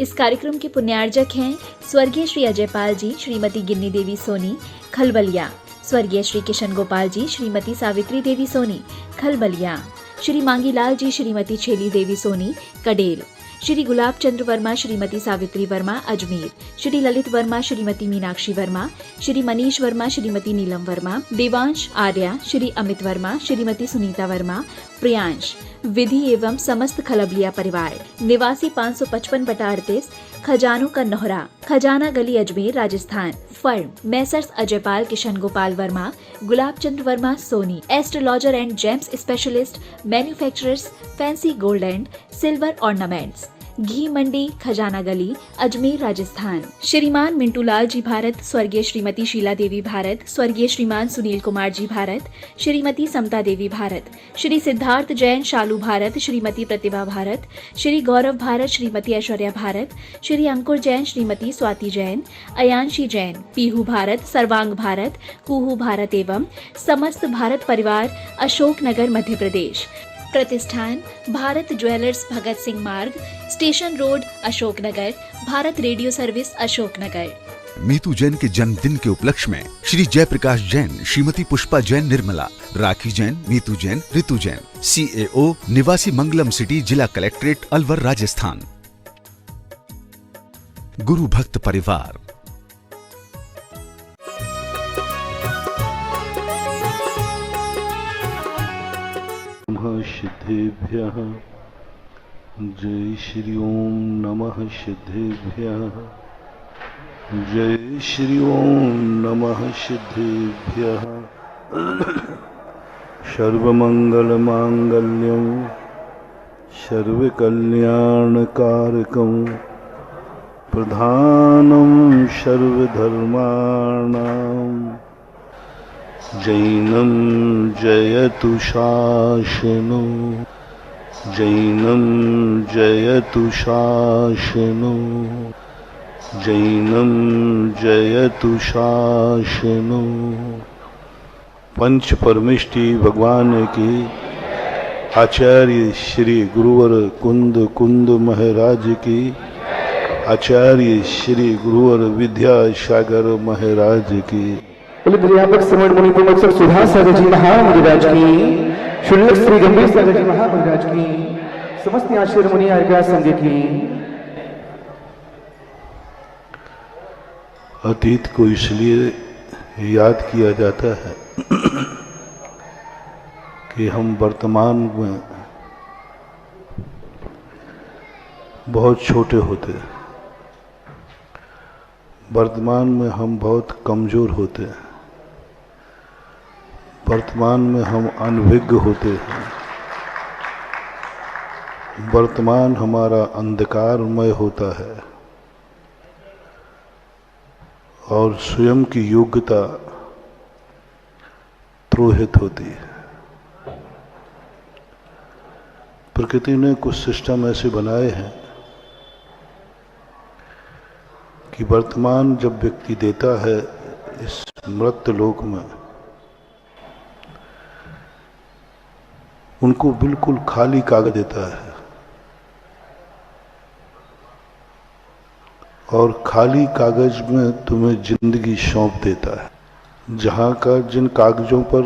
इस कार्यक्रम के पुण्यार्जक हैं स्वर्गीय श्री अजय पाल जी, श्रीमती गिन्नी देवी सोनी, खलबलिया, स्वर्गीय श्री किशन गोपाल जी, श्रीमती सावित्री देवी सोनी, खलबलिया, श्री मांगीलाल जी, श्रीमती छेली देवी सोनी, कडेल, श्री गुलाब चंद्र वर्मा, श्रीमती सावित्री वर्मा, अजमेर, श्री ललित वर्मा, श्रीमती मीनाक्षी वर्मा, श्री मनीष वर्मा, श्रीमती नीलम वर्मा, देवांश आर्या, श्री अमित वर्मा, श्रीमती सुनीता वर्मा, प्रियांश, विधि एवं समस्त खलबलिया परिवार, निवासी 555/38, खजानों का नोहरा, Khazana Gali, Ajmer, Rajasthan. Firm Messrs Ajaypal Kishan Gopal Verma, Gulab Chandra Verma Soni, astrologer and gems specialist, manufacturers, fancy gold and silver ornaments, Ghee Mandi, Khazana Gali, Ajmer, Rajasthan. श्रीमान मिंटू लाल जी भारत, स्वर्गीय श्रीमती शीला देवी भारत, स्वर्गीय श्रीमान सुनील कुमार जी भारत, श्रीमती समता देवी भारत, श्री सिद्धार्थ जैन शालू भारत, श्रीमती प्रतिभा भारत, श्री गौरव भारत, श्रीमती ऐश्वर्या भारत, श्री अंकुर जैन, श्रीमती स्वाति जैन, अयांशी जैन, पीहू भारत, सर्वांग भारत, कुहू भारत एवं समस्त भारत परिवार, अशोकनगर, मध्य प्रदेश। प्रतिष्ठान भारत ज्वेलर्स, भगत सिंह मार्ग, station road, Ashoknagar. Bharat radio service, Ashoknagar. Meetu Jain के जन्मदिन के उपलक्ष्य में श्री जयप्रकाश जैन, श्रीमती पुष्पा जैन निर्मला, राखी जैन, मीतू जैन, ऋतु जैन, CAO, निवासी मंगलम सिटी, जिला कलेक्ट्रेट, अलवर, राजस्थान। गुरु भक्त परिवार। सिद्धेभ्यः जय श्री ओम नमः सिद्धेभ्यः जय श्री ओम नमः सिद्धेभ्यः सर्वमंगलमांगल्यं सर्वकल्याणकारकं प्रधानं सर्वधर्माणां जैनं जयतु शासनो जैनं जयतु शासनो जैनं जयतु शासनो। पंच परमेष्टि भगवान की, आचार्य श्री गुरुवर कुंद महाराज की, आचार्य श्री गुरुवर विद्यासागर महाराज की, अध्यापक समण मुनि प्रमुख सुधा सागर जी महामुनिराज की, शुल्लक श्री गंभीर सागर जी महामुनिराज की, समस्त आश्रय मुनि आज्ञा संघ की। अतीत को इसलिए याद किया जाता है कि हम वर्तमान में बहुत छोटे होते हैं, वर्तमान में हम बहुत कमजोर होते हैं, वर्तमान में हम अनभिज्ञ होते हैं, वर्तमान हमारा अंधकारमय होता है और स्वयं की योग्यता त्रोहित होती है। प्रकृति ने कुछ सिस्टम ऐसे बनाए हैं कि वर्तमान जब व्यक्ति देता है इस मृत लोक में, उनको बिल्कुल खाली कागज देता है और खाली कागज में तुम्हें जिंदगी सौंप देता है। जहाँ का जिन कागजों पर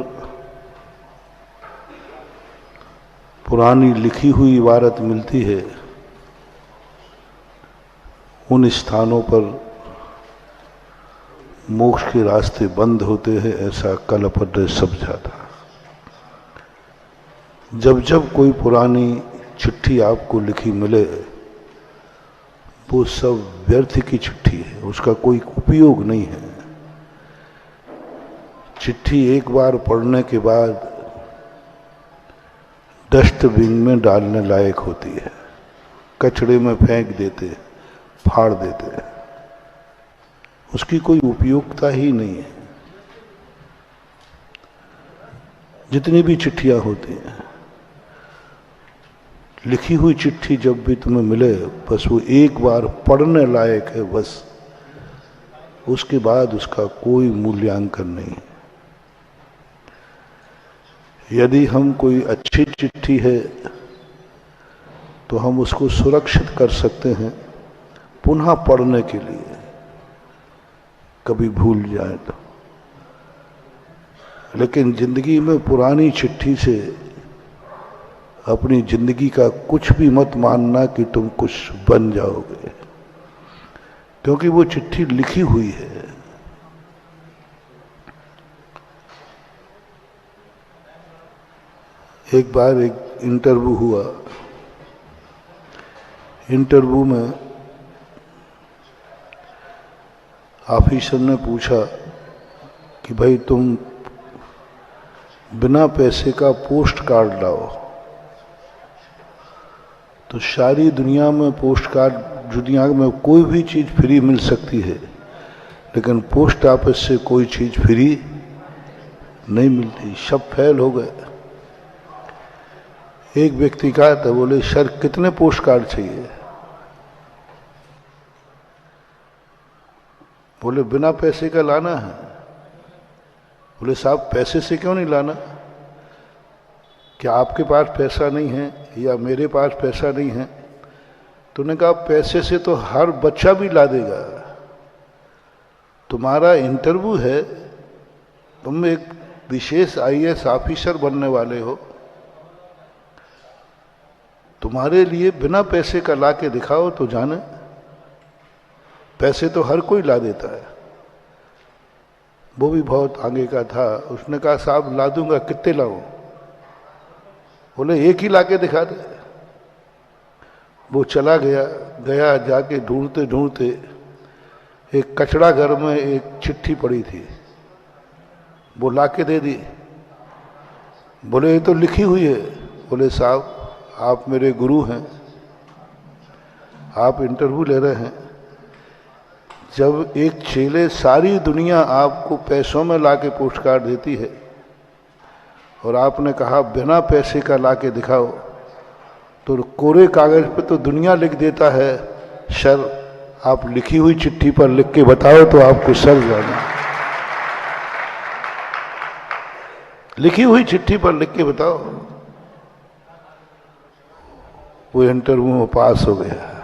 पुरानी लिखी हुई इबारत मिलती है, उन स्थानों पर मोक्ष के रास्ते बंद होते हैं, ऐसा कलपट समझा था। जब जब कोई पुरानी चिट्ठी आपको लिखी मिले, वो सब व्यर्थ की चिट्ठी है, उसका कोई उपयोग नहीं है। चिट्ठी एक बार पढ़ने के बाद डस्टबिन में डालने लायक होती है, कचड़े में फेंक देते, फाड़ देते हैं, उसकी कोई उपयोगिता ही नहीं है। जितनी भी चिट्ठियां होती हैं, लिखी हुई चिट्ठी जब भी तुम्हें मिले, बस वो एक बार पढ़ने लायक है, बस उसके बाद उसका कोई मूल्यांकन नहीं। यदि हम कोई अच्छी चिट्ठी है तो हम उसको सुरक्षित कर सकते हैं पुनः पढ़ने के लिए, कभी भूल जाए तो। लेकिन जिंदगी में पुरानी चिट्ठी से अपनी जिंदगी का कुछ भी मत मानना कि तुम कुछ बन जाओगे, क्योंकि वो चिट्ठी लिखी हुई है। एक बार एक इंटरव्यू हुआ। इंटरव्यू में ऑफिसर ने पूछा कि भाई तुम बिना पैसे का पोस्ट कार्ड लाओ। तो सारी दुनिया में पोस्ट कार्ड, दुनिया में कोई भी चीज़ फ्री मिल सकती है, लेकिन पोस्ट ऑफिस से कोई चीज़ फ्री नहीं मिलती, सब फेल हो गए। एक व्यक्ति कहा था, बोले सर कितने पोस्ट कार्ड चाहिए? बोले बिना पैसे का लाना है। बोले साहब पैसे से क्यों नहीं लाना? क्या आपके पास पैसा नहीं है या मेरे पास पैसा नहीं है? तो उन्होंने कहा पैसे से तो हर बच्चा भी ला देगा। तुम्हारा इंटरव्यू है, तुम एक विशेष आईएएस ऑफिसर बनने वाले हो, तुम्हारे लिए बिना पैसे का ला के दिखाओ तो जाने। पैसे तो हर कोई ला देता है। वो भी बहुत आगे का था। उसने कहा साहब ला दूंगा, कितने लाऊं? बोले एक ही ला के दिखा दे। वो चला गया जाके ढूंढते ढूंढते एक कचड़ा घर में एक चिट्ठी पड़ी थी, वो ला के दे दी। बोले ये तो लिखी हुई है। बोले साहब आप मेरे गुरु हैं, आप इंटरव्यू ले रहे हैं। जब एक चेले सारी दुनिया आपको पैसों में ला के पोस्ट कार्ड देती है और आपने कहा बिना पैसे का ला के दिखाओ, तो कोरे कागज पे तो दुनिया लिख देता है सर आप लिखी हुई चिट्ठी पर लिख के बताओ तो आपको सर जाना। लिखी हुई चिट्ठी पर लिख के बताओ। वो इंटरव्यू में पास हो गया।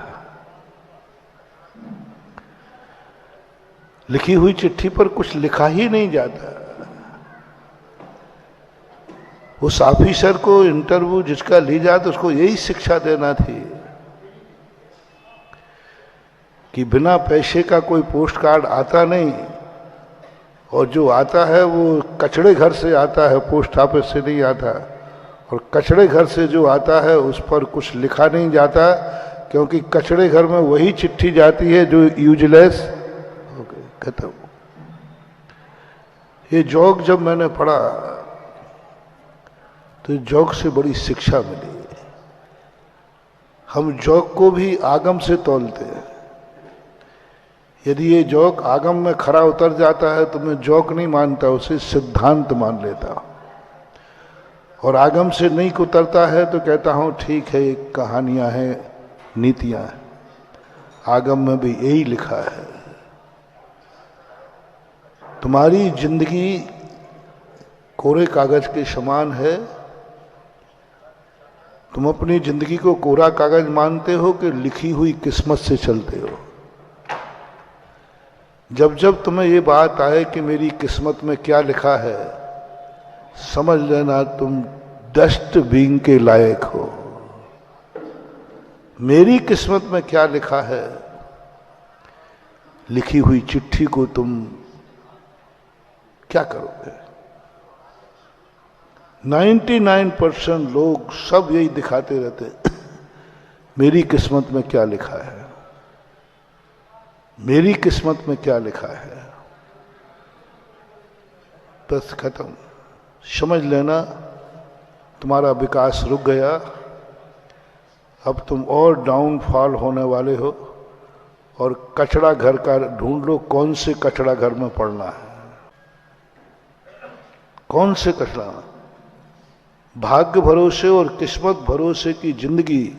लिखी हुई चिट्ठी पर कुछ लिखा ही नहीं जाता। उस ऑफिसर को इंटरव्यू जिसका ली जाए तो उसको यही शिक्षा देना थी कि बिना पैसे का कोई पोस्ट कार्ड आता नहीं, और जो आता है वो कचड़े घर से आता है, पोस्ट ऑफिस से नहीं आता। और कचड़े घर से जो आता है उस पर कुछ लिखा नहीं जाता, क्योंकि कचड़े घर में वही चिट्ठी जाती है जो यूजलेस हो गई, खत्म। ये जोक जब मैंने पढ़ा तो जोक से बड़ी शिक्षा मिली। हम जोक को भी आगम से तौलते हैं। यदि ये जोक आगम में खरा उतर जाता है तो मैं जोक नहीं मानता, उसे सिद्धांत मान लेता। और आगम से नहीं उतरता है तो कहता हूं ठीक है, एक कहानियां हैं, नीतियां हैं। आगम में भी यही लिखा है। तुम्हारी जिंदगी कोरे कागज के समान है। तुम अपनी जिंदगी को कोरा कागज मानते हो कि लिखी हुई किस्मत से चलते हो? जब जब तुम्हें ये बात आए कि मेरी किस्मत में क्या लिखा है, समझ लेना तुम डस्टबिन के लायक हो। मेरी किस्मत में क्या लिखा है, लिखी हुई चिट्ठी को तुम क्या करोगे? 99% लोग सब यही दिखाते रहते मेरी किस्मत में क्या लिखा है, मेरी किस्मत में क्या लिखा है। बस खत्म। समझ लेना तुम्हारा विकास रुक गया। अब तुम और डाउनफॉल होने वाले हो। और कचड़ा घर का ढूंढ लो, कौन से कचड़ा घर में पड़ना है, कौन से कचड़ा। भाग्य भरोसे और किस्मत भरोसे की जिंदगी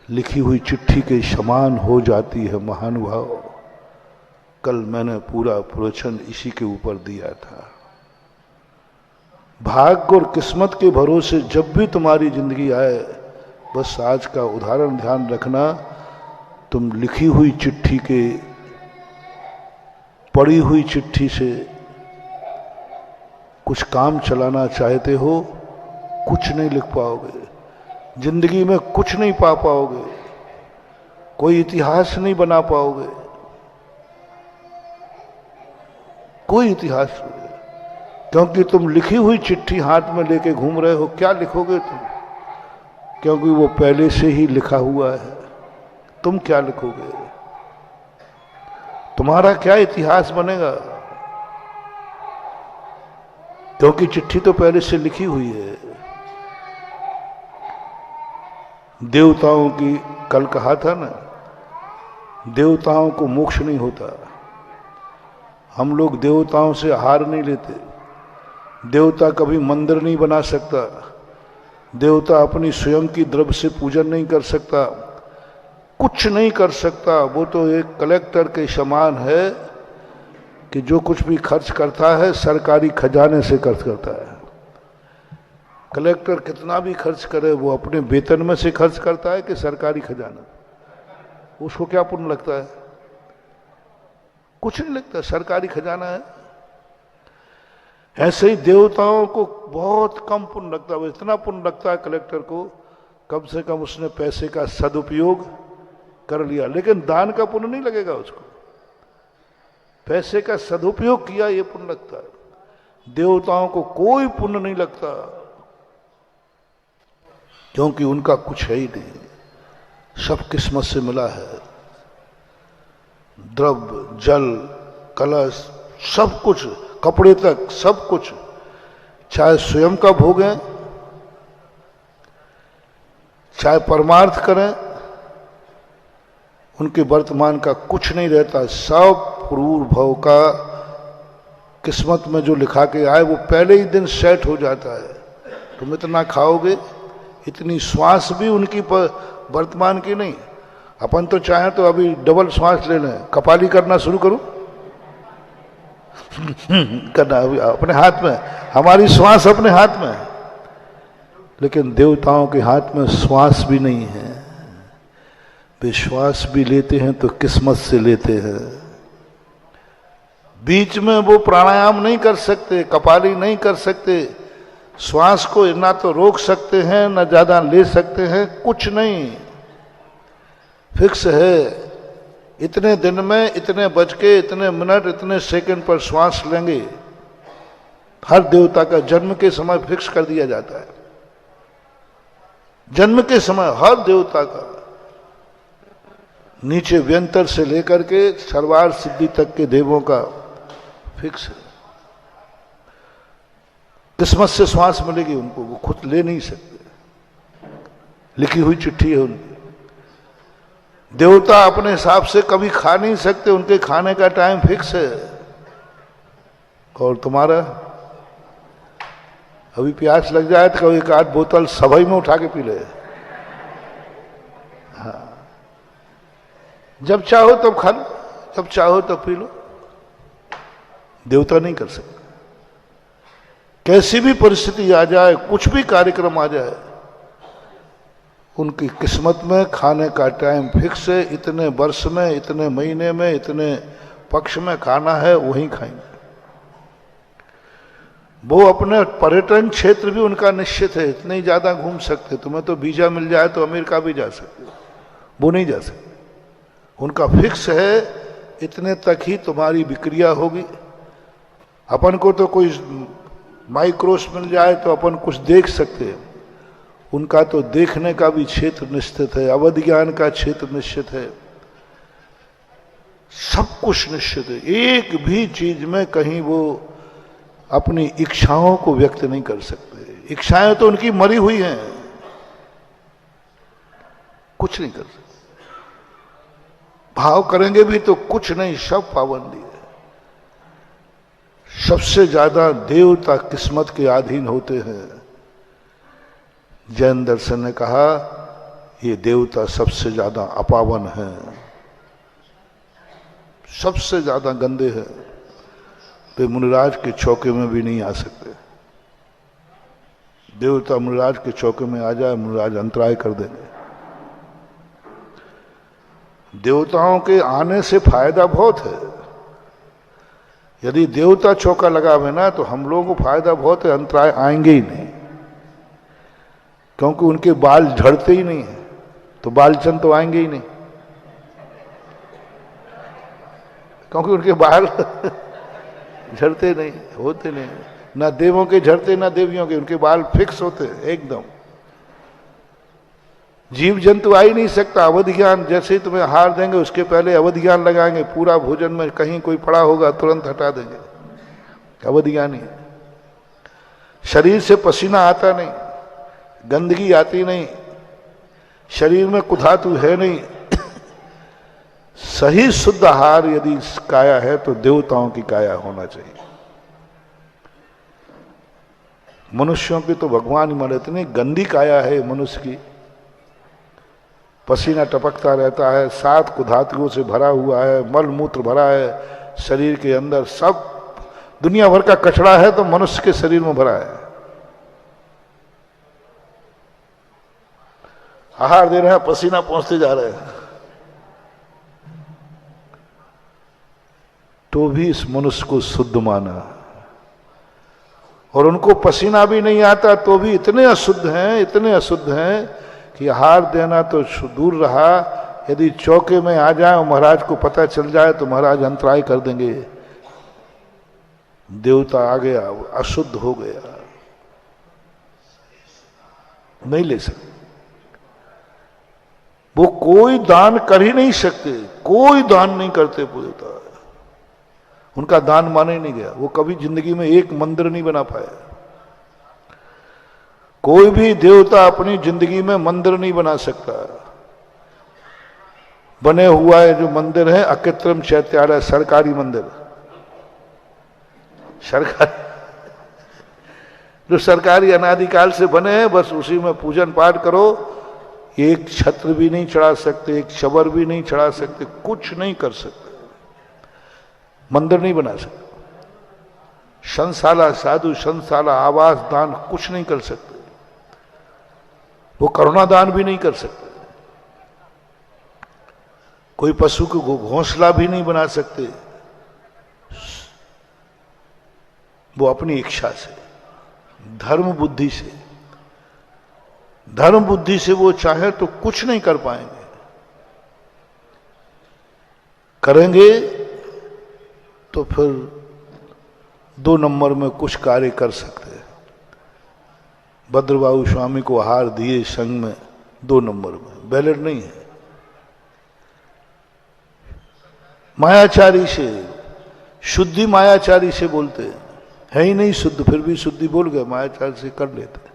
लिखी हुई चिट्ठी के समान हो जाती है महानुभाव। कल मैंने पूरा प्रवचन इसी के ऊपर दिया था। भाग्य और किस्मत के भरोसे जब भी तुम्हारी जिंदगी आए, बस आज का उदाहरण ध्यान रखना, तुम लिखी हुई चिट्ठी के, पढ़ी हुई चिट्ठी से कुछ काम चलाना चाहते हो, कुछ नहीं लिख पाओगे, जिंदगी में कुछ नहीं पा पाओगे, कोई इतिहास नहीं बना पाओगे, कोई इतिहास नहीं। क्योंकि तुम लिखी हुई चिट्ठी हाथ में लेके घूम रहे हो, क्या लिखोगे तुम? क्योंकि वो पहले से ही लिखा हुआ है, तुम क्या लिखोगे? तुम्हारा क्या इतिहास बनेगा? क्योंकि चिट्ठी तो पहले से लिखी हुई है। देवताओं की, कल कहा था ना, देवताओं को मोक्ष नहीं होता। हम लोग देवताओं से हार नहीं लेते। देवता कभी मंदिर नहीं बना सकता, देवता अपनी स्वयं की द्रव्य से पूजन नहीं कर सकता, कुछ नहीं कर सकता। वो तो एक कलेक्टर के समान है कि जो कुछ भी खर्च करता है सरकारी खजाने से खर्च करता है। कलेक्टर कितना भी खर्च करे वो अपने वेतन में से खर्च करता है कि सरकारी खजाना? उसको क्या पुण्य लगता है? कुछ नहीं लगता, सरकारी खजाना है। ऐसे ही देवताओं को बहुत कम पुण्य लगता है। इतना पुण्य लगता है कलेक्टर को, कम से कम उसने पैसे का सदुपयोग कर लिया, लेकिन दान का पुण्य नहीं लगेगा उसको। पैसे का सदुपयोग किया ये पुण्य लगता है। देवताओं को कोई पुण्य नहीं लगता, क्योंकि उनका कुछ है ही नहीं, सब किस्मत से मिला है। द्रव्य, जल, कलश, सब कुछ, कपड़े तक, सब कुछ, चाहे स्वयं का भोगें चाहे परमार्थ करें, उनके वर्तमान का कुछ नहीं रहता। सब पूर्व भव का किस्मत में जो लिखा के आए वो पहले ही दिन सेट हो जाता है। तुम इतना खाओगे, इतनी श्वास भी उनकी वर्तमान की नहीं। अपन तो चाहे तो अभी डबल श्वास ले लें, कपाली करना शुरू करूं करना अभी अपने हाथ में, हमारी श्वास अपने हाथ में है। लेकिन देवताओं के हाथ में श्वास भी नहीं है। वे श्वास भी लेते हैं तो किस्मत से लेते हैं। बीच में वो प्राणायाम नहीं कर सकते, कपाली नहीं कर सकते। श्वास को ना तो रोक सकते हैं, ना ज्यादा ले सकते हैं, कुछ नहीं, फिक्स है। इतने दिन में इतने बज के इतने मिनट इतने सेकंड पर श्वास लेंगे। हर देवता का जन्म के समय फिक्स कर दिया जाता है। जन्म के समय हर देवता का, नीचे व्यंतर से लेकर के सर्वार सिद्धि तक के देवों का फिक्स है। किस्मत से श्वास मिलेगी उनको, वो खुद ले नहीं सकते, लिखी हुई चिट्ठी है उनकी। देवता अपने हिसाब से कभी खा नहीं सकते, उनके खाने का टाइम फिक्स है। और तुम्हारा अभी प्यास लग जाए तो एक आध बोतल सभई में उठा के पी ले। हाँ, जब चाहो तब खा लो, जब चाहो तब पी लो। देवता नहीं कर सकते। कैसी भी परिस्थिति आ जाए, कुछ भी कार्यक्रम आ जाए, उनकी किस्मत में खाने का टाइम फिक्स है। इतने वर्ष में, इतने महीने में, इतने पक्ष में खाना है, वहीं खाएंगे। वो अपने पर्यटन क्षेत्र भी उनका निश्चित है, इतने ही ज्यादा घूम सकते। तुम्हें तो वीजा मिल जाए तो अमेरिका भी जा सकते, वो नहीं जा सकते। उनका फिक्स है, इतने तक ही तुम्हारी विक्रिया होगी। अपन को तो कोई माइक्रोस मिल जाए तो अपन कुछ देख सकते हैं, उनका तो देखने का भी क्षेत्र निश्चित है, अवध ज्ञान का क्षेत्र निश्चित है, सब कुछ निश्चित है। एक भी चीज में कहीं वो अपनी इच्छाओं को व्यक्त नहीं कर सकते। इच्छाएं तो उनकी मरी हुई हैं, कुछ नहीं कर सकते। भाव करेंगे भी तो कुछ नहीं, सब पाबंदी है। सबसे ज्यादा देवता किस्मत के अधीन होते हैं। जैन दर्शन ने कहा ये देवता सबसे ज्यादा अपावन है, सबसे ज्यादा गंदे हैं। वे मुनिराज के चौके में भी नहीं आ सकते। देवता मुनिराज के चौके में आ जाए, मुनिराज अंतराय कर देंगे। देवताओं के आने से फायदा बहुत है। यदि देवता चौका लगावे ना तो हम लोगों को फायदा बहुत है, अंतराय आएंगे ही नहीं, क्योंकि उनके बाल झड़ते ही नहीं है, तो बालचंद तो आएंगे ही नहीं, क्योंकि उनके बाल झड़ते नहीं, होते नहीं, ना देवों के झड़ते ना देवियों के, उनके बाल फिक्स होते हैं एकदम। जीव जंतु आ ही नहीं सकता। अवध ज्ञान जैसे ही तुम्हें हार देंगे उसके पहले अवध ज्ञान लगाएंगे, पूरा भोजन में कहीं कोई पड़ा होगा तुरंत हटा देंगे, अवध ज्ञान ही। शरीर से पसीना आता नहीं, गंदगी आती नहीं, शरीर में कुधातु है नहीं। सही शुद्ध आहार यदि काया है तो देवताओं की काया होना चाहिए। मनुष्यों की तो भगवान ही माने, इतनी गंदी काया है मनुष्य की, पसीना टपकता रहता है, 7 कुधातुओं से भरा हुआ है, मल मूत्र भरा है शरीर के अंदर, सब दुनिया भर का कचरा है तो मनुष्य के शरीर में भरा है। आहार दे रहे हैं, पसीना पहुंचते जा रहे हैं, तो भी इस मनुष्य को शुद्ध माना। और उनको पसीना भी नहीं आता तो भी इतने अशुद्ध हैं, इतने अशुद्ध हैं कि आहार देना तो दूर रहा, यदि चौके में आ जाए और महाराज को पता चल जाए तो महाराज अंतराय कर देंगे। देवता आ गया, अशुद्ध हो गया, नहीं ले सकते। वो कोई दान कर ही नहीं सकते, कोई दान नहीं करते देवता, उनका दान माने नहीं गया। वो कभी जिंदगी में एक मंदिर नहीं बना पाया। कोई भी देवता अपनी जिंदगी में मंदिर नहीं बना सकता। बने हुआ है जो मंदिर है अकृत्रिम चैत्यालय, सरकारी मंदिर, सरकारी जो सरकारी अनादिकाल से बने हैं, बस उसी में पूजन पाठ करो। एक छत्र भी नहीं चढ़ा सकते, एक शबर भी नहीं चढ़ा सकते, कुछ नहीं कर सकते, मंदिर नहीं बना सकते। संशाला, साधु संशाला, आवास दान कुछ नहीं कर सकते। वो करुणा दान भी नहीं कर सकते। कोई पशु को घोंसला भी नहीं बना सकते। वो अपनी इच्छा से, धर्म बुद्धि से, धर्म बुद्धि से वो चाहे तो कुछ नहीं कर पाएंगे। करेंगे तो फिर 2 नंबर में कुछ कार्य कर सकते हैं। भद्रबाहु स्वामी को आहार दिए संघ में 2 नंबर में, बैलेट नहीं है। मायाचारी से, शुद्धि मायाचारी से बोलते हैं, है ही नहीं शुद्ध, फिर भी शुद्धि बोल गए, मायाचारी से कर लेते हैं।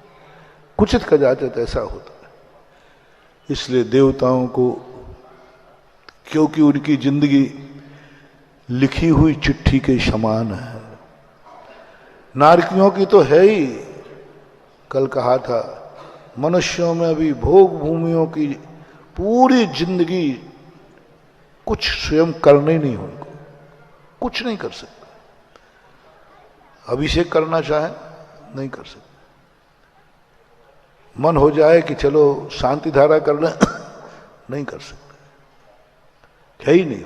कुचित कदाचित ऐसा होता है। इसलिए देवताओं को, क्योंकि उनकी जिंदगी लिखी हुई चिट्ठी के समान है, नारकियों की तो है ही। कल कहा था, मनुष्यों में भी भोग भूमियों की पूरी जिंदगी कुछ स्वयं करने नहीं, उनको कुछ नहीं कर सकते। अभिषेक करना चाहे नहीं कर सकते। मन हो जाए कि चलो शांति धारा कर लें, नहीं कर सकते, है ही नहीं।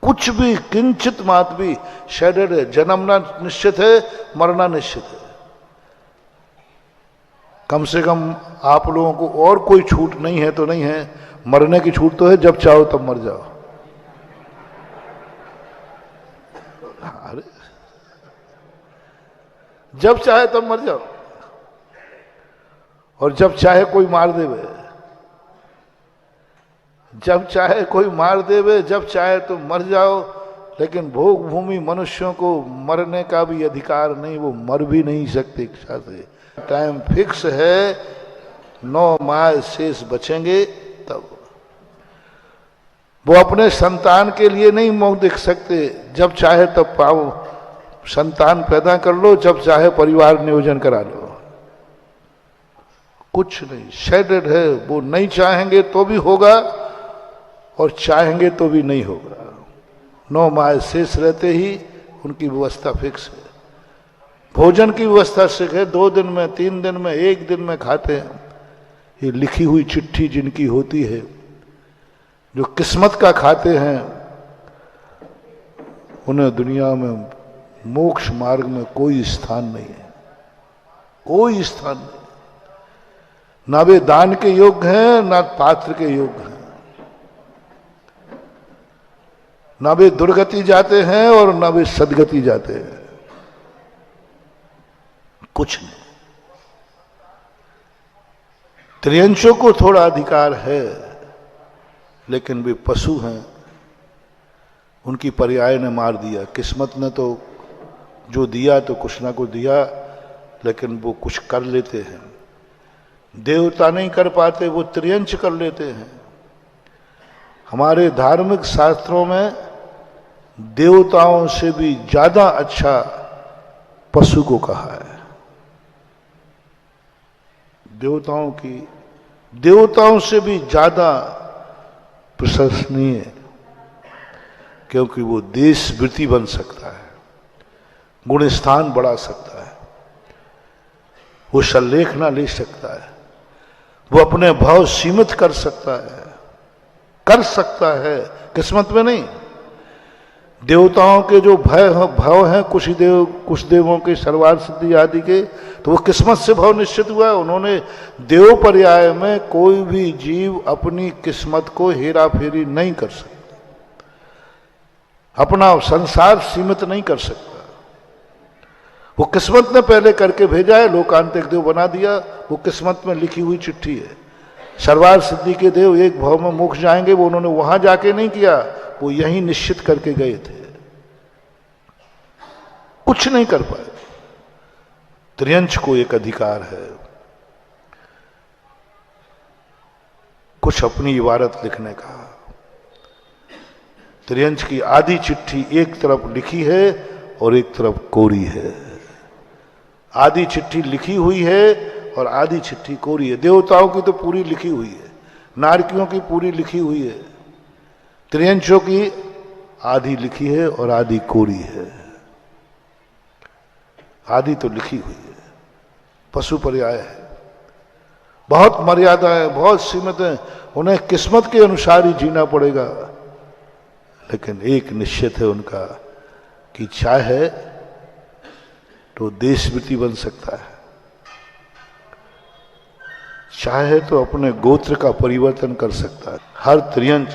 कुछ भी किंचित मात भी शेडेड है। जन्मना निश्चित है, मरना निश्चित है। कम से कम आप लोगों को और कोई छूट नहीं है तो नहीं है, मरने की छूट तो है, जब चाहो तब मर जाओ। अरे जब चाहे तब मर जाओ, और जब चाहे कोई मार देवे, जब चाहे कोई मार देवे, जब चाहे तो मर जाओ। लेकिन भोग भूमि मनुष्यों को मरने का भी अधिकार नहीं, वो मर भी नहीं सकते इच्छा से। टाइम फिक्स है, 9 माह शेष बचेंगे तब। वो अपने संतान के लिए नहीं मुंह देख सकते, जब चाहे तब पाओ संतान पैदा कर लो, जब चाहे परिवार नियोजन करा लो, कुछ नहीं, शेडेड है। वो नहीं चाहेंगे तो भी होगा और चाहेंगे तो भी नहीं होगा। 9 माह शेष रहते ही उनकी व्यवस्था फिक्स है। भोजन की व्यवस्था से है, 2 दिन में, 3 दिन में, 1 दिन में खाते हैं। ये लिखी हुई चिट्ठी जिनकी होती है, जो किस्मत का खाते हैं उन्हें दुनिया में मोक्ष मार्ग में कोई स्थान नहीं है, कोई स्थान नहीं। ना वे दान के योग्य हैं, ना पात्र के योग्य हैं, ना वे दुर्गति जाते हैं और ना वे सदगति जाते हैं, कुछ नहीं। त्रियंशों को थोड़ा अधिकार है, लेकिन वे पशु हैं, उनकी पर्याय ने मार दिया। किस्मत ने तो जो दिया तो कुछ ना कुछ दिया, लेकिन वो कुछ कर लेते हैं। देवता नहीं कर पाते, वो त्रियंश कर लेते हैं। हमारे धार्मिक शास्त्रों में देवताओं से भी ज्यादा अच्छा पशु को कहा है। देवताओं से भी ज्यादा प्रशंसनीय, क्योंकि वो देशवृत्ति बन सकता है, गुण स्थान बढ़ा सकता है, वो सल्लेखना ले सकता है, वो अपने भाव सीमित कर सकता है, किस्मत में नहीं। देवताओं के जो भाव हैं, कुछ देवों के सर्वार सिद्धि आदि के, तो वो किस्मत से भाव निश्चित हुआ है। उन्होंने देव पर्याय में कोई भी जीव अपनी किस्मत को हेरा फेरी नहीं कर सकता, अपना संसार सीमित नहीं कर सकता। वो किस्मत ने पहले करके भेजा है, लोकांतिक देव बना दिया, वो किस्मत में लिखी हुई चिट्ठी है। सर्वार सिद्धि के देव एक भाव में मोक्ष जाएंगे, वो उन्होंने वहां जाके नहीं किया, वो यहीं निश्चित करके गए थे, कुछ नहीं कर पाए। त्रियंश को एक अधिकार है कुछ अपनी इबारत लिखने का। त्रियंश की आधी चिट्ठी एक तरफ लिखी है और एक तरफ कोरी है। आधी चिट्ठी लिखी हुई है और आधी चिट्ठी कोरी है। देवताओं की तो पूरी लिखी हुई है, नारकियों की पूरी लिखी हुई है, त्रियंशों की आधी लिखी है और आधी कोरी है। आधी तो लिखी हुई है, पशु पर्याय है, बहुत मर्यादा है, बहुत सीमित है, उन्हें किस्मत के अनुसार ही जीना पड़ेगा। लेकिन एक निश्चित है उनका कि चाहे तो देशवृत्ति बन सकता है, चाहे तो अपने गोत्र का परिवर्तन कर सकता है। हर त्रियंश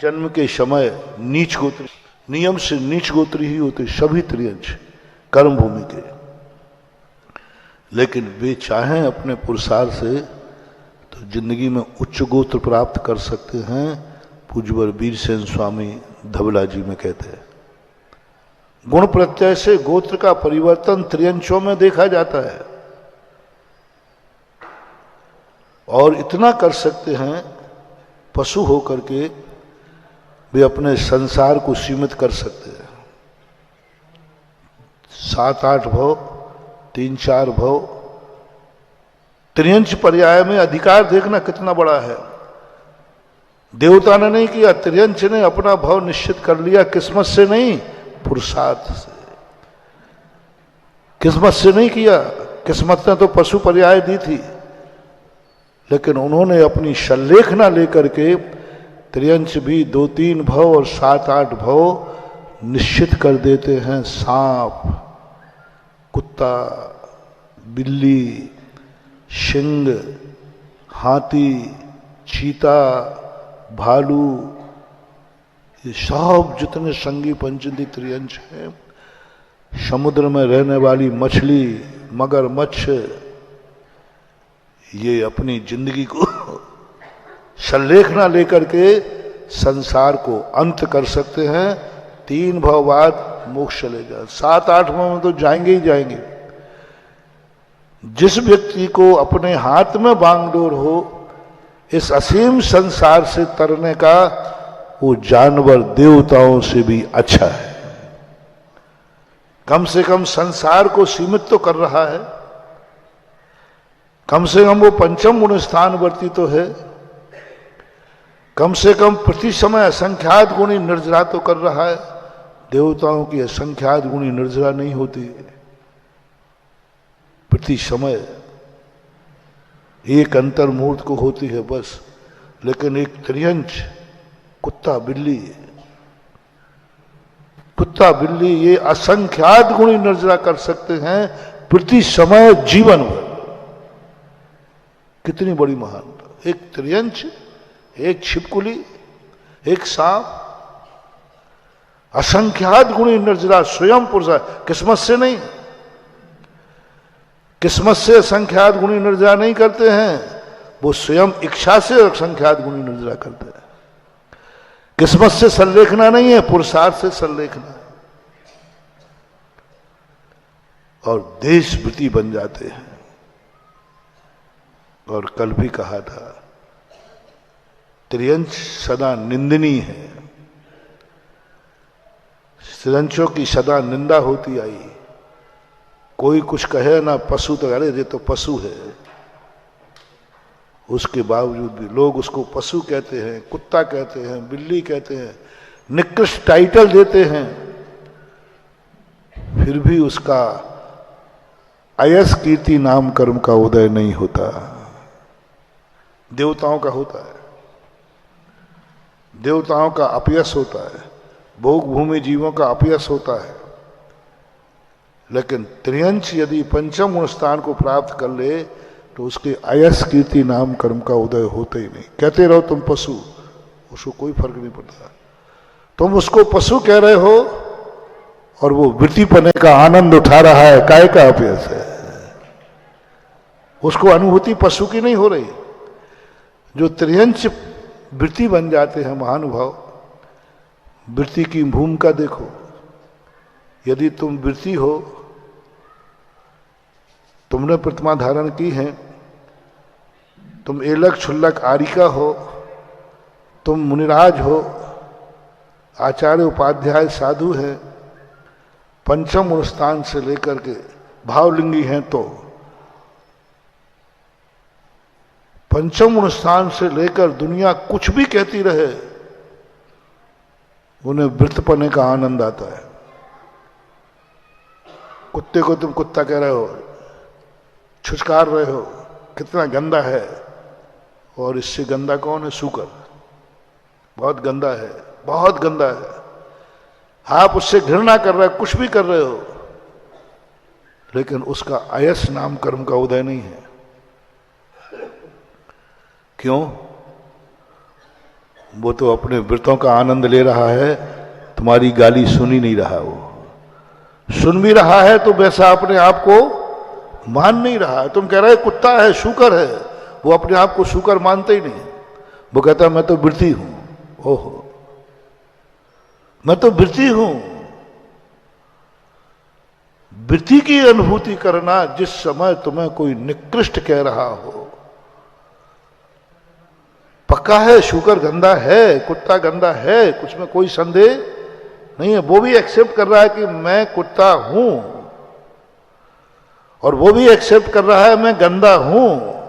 जन्म के समय नीच गोत्र, नियम से नीच गोत्र ही होते सभी त्रियंश कर्म भूमि के, लेकिन वे चाहें अपने पुरुषार्थ से तो जिंदगी में उच्च गोत्र प्राप्त कर सकते हैं। पूज्यवर वीरसेन स्वामी धबला जी में कहते हैं, गुण प्रत्यय से गोत्र का परिवर्तन त्रियंशों में देखा जाता है, और इतना कर सकते हैं पशु होकर के वे अपने संसार को सीमित कर सकते हैं। 7-8 भव, 3-4 भव, त्रियंश पर्याय में अधिकार देखना कितना बड़ा है। देवता ने नहीं किया, त्रियंश ने अपना भाव निश्चित कर लिया, किस्मत से नहीं, पुरुषार्थ से। किस्मत से नहीं किया, किस्मत ने तो पशु पर्याय दी थी, लेकिन उन्होंने अपनी सल्लेखना लेकर के त्रियंश भी 2-3 भव और 7-8 भव निश्चित कर देते हैं। सांप, कुत्ता, बिल्ली, सिंह, हाथी, चीता, भालू, ये सब जितने संगी पंचदी त्रियंश हैं, समुद्र में रहने वाली मछली, मगरमच्छ, ये अपनी जिंदगी को सल्लेखना लेकर के संसार को अंत कर सकते हैं। 3 भव बाद मोक्ष चलेगा, 7-8 भव में तो जाएंगे ही जाएंगे। जिस व्यक्ति को अपने हाथ में बांगडोर हो इस असीम संसार से तरने का, वो जानवर देवताओं से भी अच्छा है। कम से कम संसार को सीमित तो कर रहा है, कम से कम वो पंचम गुण स्थानवर्ती तो है, कम से कम प्रति समय असंख्यात गुणी निर्जरा तो कर रहा है। देवताओं की असंख्यात गुणी निर्जरा नहीं होती, प्रति समय एक अंतर मुहूर्त को होती है बस। लेकिन एक त्रियंश कुत्ता बिल्ली, कुत्ता बिल्ली ये असंख्यात गुणी निर्जरा कर सकते हैं प्रति समय जीवन भर। कितनी बड़ी महानता! एक त्रियंच, एक छिपकुली, एक सांप, असंख्यात गुणी निर्जरा स्वयं पुरुष, किस्मत से नहीं। किस्मत से असंख्यात गुणी निर्जरा नहीं करते हैं, वो स्वयं इच्छा से असंख्यात गुणी निर्जरा करते हैं। किस्मत से संलेखना नहीं है, पुरुषार्थ से संलेखना है। और देशभृति बन जाते हैं। और कल भी कहा था, त्रियंच सदा निंदनीय है, त्रियंचों की सदा निंदा होती आई। कोई कुछ कहे ना, पशु तो, अरे ये तो पशु है, उसके बावजूद भी लोग उसको पशु कहते हैं, कुत्ता कहते हैं, बिल्ली कहते हैं, निकृष्ट टाइटल देते हैं, फिर भी उसका अयस कीर्ति नाम कर्म का उदय नहीं होता। देवताओं का होता है, देवताओं का अपयश होता है, भोग भूमि जीवों का अपयश होता है। लेकिन त्रियंच यदि पंचम गुण स्थान को प्राप्त कर ले तो उसके अयस कीर्ति नाम कर्म का उदय होता ही नहीं। कहते रहो तुम पशु, उसको कोई फर्क नहीं पड़ता। तुम उसको पशु कह रहे हो और वो वृत्ति पने का आनंद उठा रहा है, काय का अपयश है। उसको अनुभूति पशु की नहीं हो रही। जो त्रियंच वृत्ति बन जाते हैं महानुभाव, वृत्ति की भूमिका देखो। यदि तुम वृत्ति हो, तुमने प्रतिमा धारण की है, तुम एलक छुल्लक आरिका हो, तुम मुनिराज हो, आचार्य उपाध्याय साधु हैं, पंचम गुण स्थान से लेकर के भावलिंगी हैं, तो पंचम गुण स्थान से लेकर दुनिया कुछ भी कहती रहे, उन्हें वृत्तपने का आनंद आता है। कुत्ते को तुम कुत्ता कह रहे हो, छुचकार रहे हो, कितना गंदा है। और इससे गंदा कौन है? सूकर। बहुत गंदा है, बहुत गंदा है। आप उससे घृणा कर रहे हो, कुछ भी कर रहे हो, लेकिन उसका अयस नाम कर्म का उदय नहीं है। क्यों? वो तो अपने वृत्तों का आनंद ले रहा है, तुम्हारी गाली सुन ही नहीं रहा। वो सुन भी रहा है तो वैसा अपने आप को मान नहीं रहा है। तुम कह रहे कुत्ता है, शूकर है, वो अपने आप को शूकर मानते ही नहीं। वो कहता है मैं तो वृत्ति हूं। ओहो, मैं तो वृत्ति हूं। वृत्ति की अनुभूति करना जिस समय तुम्हें कोई निकृष्ट कह रहा हो, पक्का है शूकर गंदा है, कुत्ता गंदा है, कुछ में कोई संदेह नहीं है। वो भी एक्सेप्ट कर रहा है कि मैं कुत्ता हूं, और वो भी एक्सेप्ट कर रहा है मैं गंदा हूं।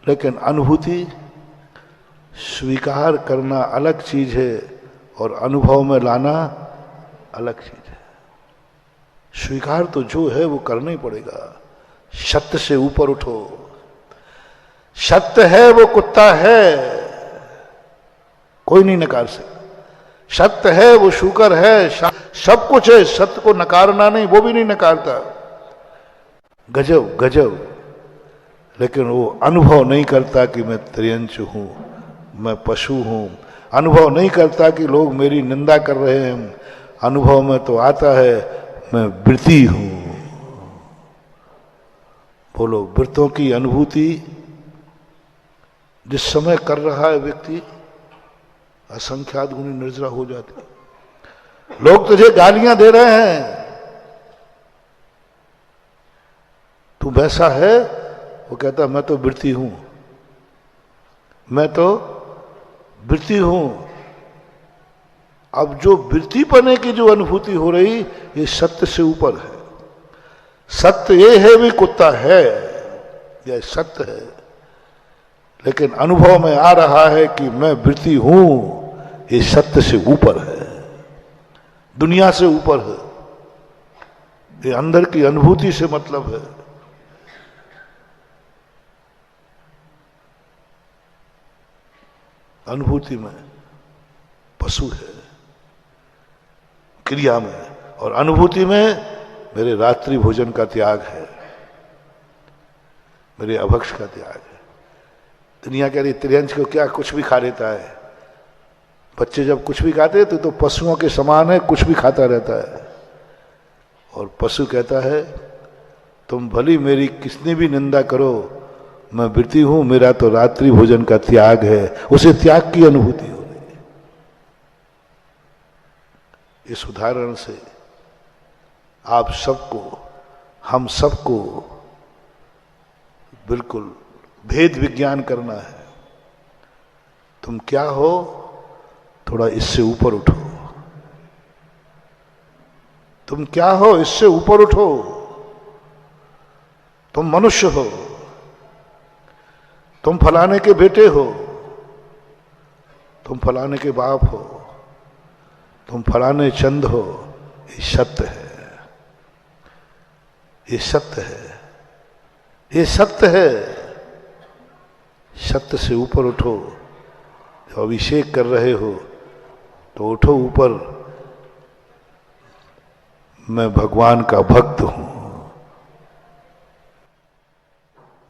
लेकिन अनुभूति स्वीकार करना अलग चीज है और अनुभव में लाना अलग चीज है। स्वीकार तो जो है वो करना ही पड़ेगा। सत्य से ऊपर उठो। सत्य है वो कुत्ता है, कोई नहीं नकार सकता। सत्य है वो शूकर है, सब कुछ है। सत्य को नकारना नहीं, वो भी नहीं नकारता। गजब गजब। लेकिन वो अनुभव नहीं करता कि मैं त्रियंच हूं, मैं पशु हूं। अनुभव नहीं करता कि लोग मेरी निंदा कर रहे हैं। अनुभव में तो आता है मैं वृत्ति हूं। बोलो, वृत्तों की अनुभूति जिस समय कर रहा है व्यक्ति, असंख्यात गुणी निर्जरा हो जाती। लोग तुझे गालियां दे रहे हैं, तू वैसा है। वो कहता मैं तो वृत्ति हूं, मैं तो वृत्ति हूं। अब जो वृत्ति पने की जो अनुभूति हो रही, ये सत्य से ऊपर है। सत्य ये है भी कुत्ता है, यह सत्य है। लेकिन अनुभव में आ रहा है कि मैं वृत्ति हूं, ये सत्य से ऊपर है, दुनिया से ऊपर है। ये अंदर की अनुभूति से मतलब है। अनुभूति में पशु है क्रिया में, और अनुभूति में मेरे रात्रि भोजन का त्याग है, मेरे अभक्ष का त्याग है। दुनिया कह रही त्रियंश को क्या कुछ भी खा लेता है। बच्चे जब कुछ भी खाते हैं तो पशुओं के समान है, कुछ भी खाता रहता है। और पशु कहता है तुम भली मेरी कितनी भी निंदा करो, मैं वृत्ति हूं, मेरा तो रात्रि भोजन का त्याग है। उसे त्याग की अनुभूति हो रही है। इस उदाहरण से आप सबको, हम सबको बिल्कुल भेद विज्ञान करना है। तुम क्या हो, थोड़ा इससे ऊपर उठो। तुम क्या हो, इससे ऊपर उठो। तुम मनुष्य हो, तुम फलाने के बेटे हो, तुम फलाने के बाप हो, तुम फलाने चंद हो। ये सत्य है, ये सत्य है, ये सत्य है। सत्य से ऊपर उठो। जब अभिषेक कर रहे हो तो उठो ऊपर। मैं भगवान का भक्त हूं,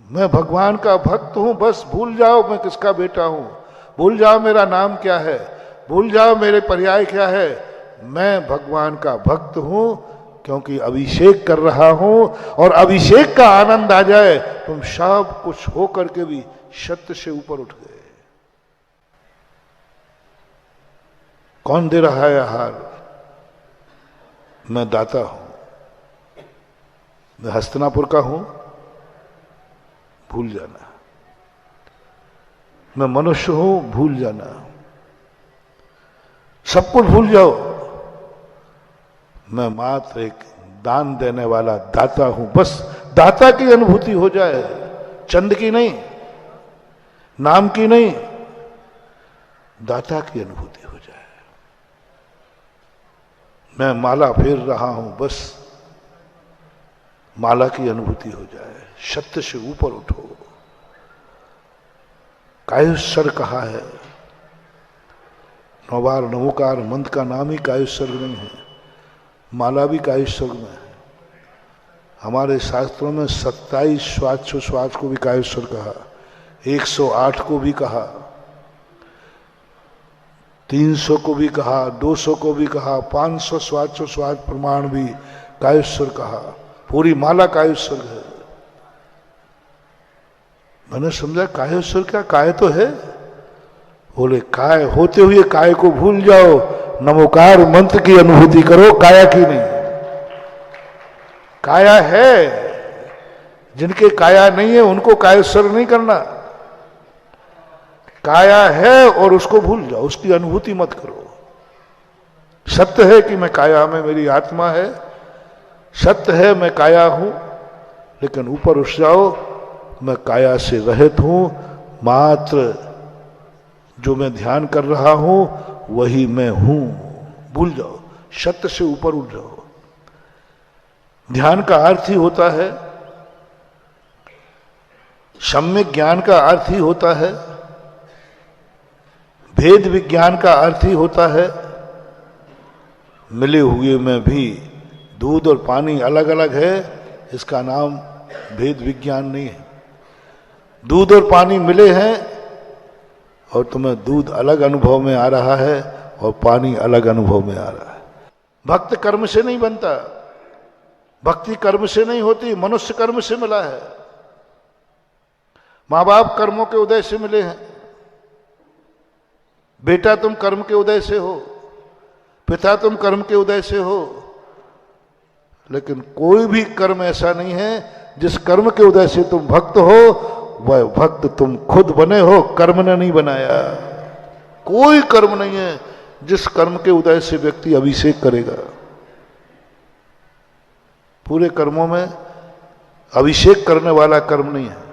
मैं भगवान का भक्त हूं। बस भूल जाओ मैं किसका बेटा हूं, भूल जाओ मेरा नाम क्या है, भूल जाओ मेरे पर्याय क्या है। मैं भगवान का भक्त हूं क्योंकि अभिषेक कर रहा हूं, और अभिषेक का आनंद आ जाए। तुम सब कुछ हो करके भी सत्य से ऊपर उठ गए। कौन दे रहा है आहार? मैं दाता हूं। मैं हस्तिनापुर का हूं, भूल जाना। मैं मनुष्य हूं, भूल जाना। सब कुछ भूल जाओ। मैं मात्र एक दान देने वाला दाता हूं। बस दाता की अनुभूति हो जाए, चंद की नहीं, नाम की नहीं, दाता की अनुभूति हो जाए। मैं माला फेर रहा हूं, बस माला की अनुभूति हो जाए। सत्य से ऊपर उठो। कायुस्वर कहा है, नौबार नवोकार मंत्र का नाम ही कायुस्वर नहीं है, माला भी कायुस्वर में है। हमारे शास्त्रों में 27 श्वास को भी कायुस्वर कहा, 108 को भी कहा, 300 को भी कहा, 200 को भी कहा, 500 श्वास प्रमाण भी कायुस्वर कहा। पूरी माला कायुस्वर है। मैंने समझा कायुस्वर क्या, काय तो है। बोले काय होते हुए काय को भूल जाओ, नमोकार मंत्र की अनुभूति करो, काया की नहीं। काया है, जिनके काया नहीं है उनको कायस्वर नहीं करना। काया है और उसको भूल जाओ, उसकी अनुभूति मत करो। सत्य है कि मैं काया में मेरी आत्मा है, सत्य है मैं काया हूं, लेकिन ऊपर उठ जाओ, मैं काया से रहित हूं। मात्र जो मैं ध्यान कर रहा हूं वही मैं हूं। भूल जाओ, सत्य से ऊपर उठ जाओ। ध्यान का अर्थ ही होता है, सम्यक ज्ञान का अर्थ ही होता है, भेद विज्ञान का अर्थ ही होता है। मिले हुए में भी दूध और पानी अलग अलग है, इसका नाम भेद विज्ञान नहीं है। दूध और पानी मिले हैं और तुम्हें दूध अलग अनुभव में आ रहा है और पानी अलग अनुभव में आ रहा है। भक्त कर्म से नहीं बनता, भक्ति कर्म से नहीं होती, मनुष्य कर्म से मिला है। मां बाप कर्मों के उदय से मिले हैं। बेटा तुम कर्म के उदय से हो, पिता तुम कर्म के उदय से हो, लेकिन कोई भी कर्म ऐसा नहीं है जिस कर्म के उदय से तुम भक्त हो, वह भक्त तुम खुद बने हो, कर्म ने नहीं बनाया। कोई कर्म नहीं है जिस कर्म के उदय से व्यक्ति अभिषेक करेगा। पूरे कर्मों में अभिषेक करने वाला कर्म नहीं है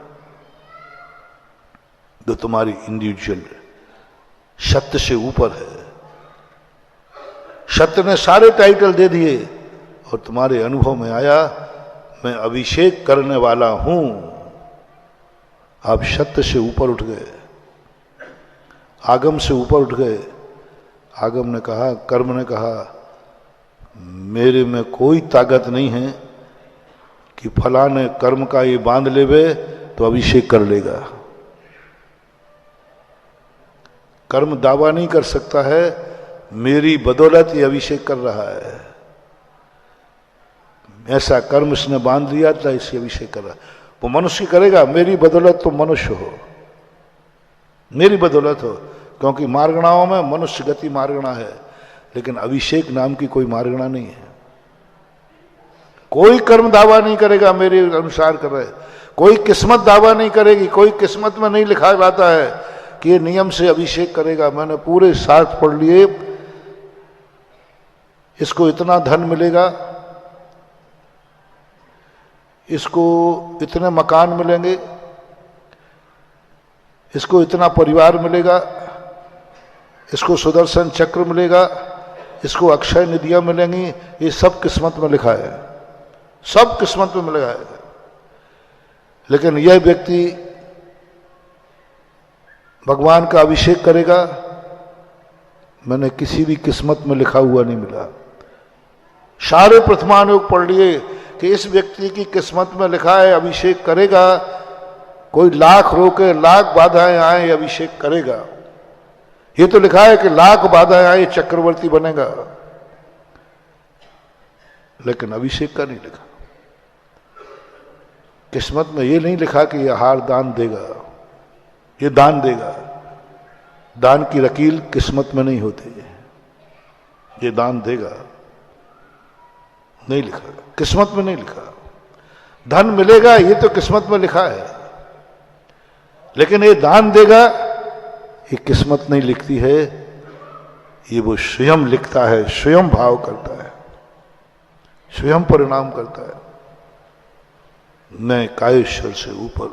जो तुम्हारी इंडिविजुअल सत्य से ऊपर है। सत्य ने सारे टाइटल दे दिए और तुम्हारे अनुभव में आया, मैं अभिषेक करने वाला हूं। आप सत्य से ऊपर उठ गए, आगम से ऊपर उठ गए, आगम ने कहा, कर्म ने कहा, मेरे में कोई ताकत नहीं है कि फलाने कर्म का ये बांध लेवे तो अभिषेक कर लेगा। कर्म दावा नहीं कर सकता है मेरी बदौलत ये अभिषेक कर रहा है। ऐसा कर्म इसने बांध लिया था, इससे अभिषेक कर रहा है। वो मनुष्य करेगा, मेरी बदौलत तो मनुष्य हो, मेरी बदौलत हो, क्योंकि मार्गणाओं में मनुष्य गति मार्गणा है, लेकिन अभिषेक नाम की कोई मार्गणा नहीं है। कोई कर्म दावा नहीं करेगा मेरे अनुसार कर रहे, कोई किस्मत दावा नहीं करेगी, कोई किस्मत में नहीं लिखा जाता है कि ये नियम से अभिषेक करेगा। मैंने पूरे 7 पढ़ लिए, इसको इतना धन मिलेगा, इसको इतने मकान मिलेंगे, इसको इतना परिवार मिलेगा, इसको सुदर्शन चक्र मिलेगा, इसको अक्षय निधियां मिलेंगी। ये सब किस्मत में लिखा है, सब किस्मत में मिलेगा है। लेकिन यह व्यक्ति भगवान का अभिषेक करेगा, मैंने किसी भी किस्मत में लिखा हुआ नहीं मिला। सारे प्रथमानुग पढ़ लिए कि इस व्यक्ति की किस्मत में लिखा है अभिषेक करेगा, कोई लाख रोके, लाख बाधाएं आए, अभिषेक करेगा। ये तो लिखा है कि लाख बाधाएं आए चक्रवर्ती बनेगा, लेकिन अभिषेक का नहीं लिखा। किस्मत में ये नहीं लिखा कि यह हार दान देगा, ये दान देगा। दान की रकील किस्मत में नहीं होती है, ये दान देगा, नहीं लिखा, किस्मत में नहीं लिखा। धन मिलेगा ये तो किस्मत में लिखा है, लेकिन ये दान देगा ये किस्मत नहीं लिखती है, ये वो स्वयं लिखता है, स्वयं भाव करता है, स्वयं परिणाम करता है। मैं कायेश्वर से ऊपर।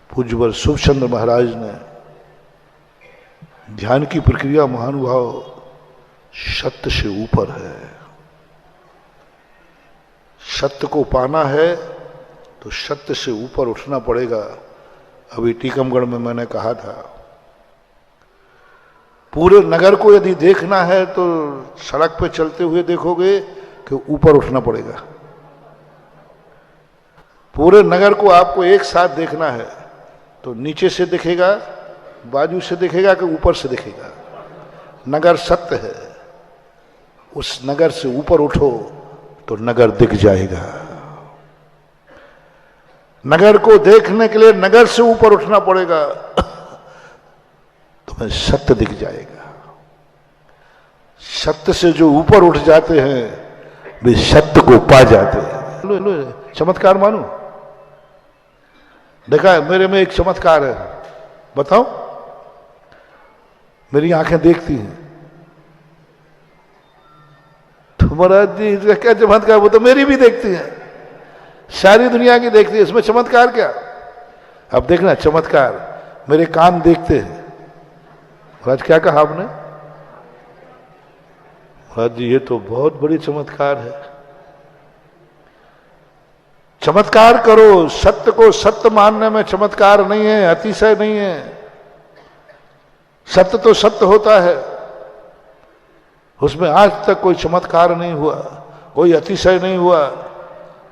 पूज्यवर शुभचंद्र महाराज ने ध्यान की प्रक्रिया महानुभाव सत्य से ऊपर है। सत्य को पाना है तो सत्य से ऊपर उठना पड़ेगा। अभी टीकमगढ़ में मैंने कहा था, पूरे नगर को यदि देखना है तो सड़क पे चलते हुए देखोगे कि ऊपर उठना पड़ेगा। पूरे नगर को आपको एक साथ देखना है तो नीचे से दिखेगा, बाजू से दिखेगा कि ऊपर से दिखेगा। नगर सत्य है, उस नगर से ऊपर उठो तो नगर दिख जाएगा। नगर को देखने के लिए नगर से ऊपर उठना पड़ेगा, तुम्हें सत्य दिख जाएगा। सत्य से जो ऊपर उठ जाते हैं वे सत्य को पा जाते हैं। चमत्कार मानो, देखा है मेरे में एक चमत्कार है, बताओ। मेरी आंखें देखती हैं। तो महाराज जी इसका क्या चमत्कार? वो तो मेरी भी देखती हैं, सारी दुनिया की देखती है, इसमें चमत्कार क्या? अब देखना चमत्कार, मेरे कान देखते हैं। महाराज क्या कहा आपने? महाराज जी ये तो बहुत बड़ी चमत्कार है। चमत्कार करो, सत्य को सत्य मानने में चमत्कार नहीं है, अतिशय नहीं है। सत्य तो सत्य होता है, उसमें आज तक कोई चमत्कार नहीं हुआ, कोई अतिशय नहीं हुआ,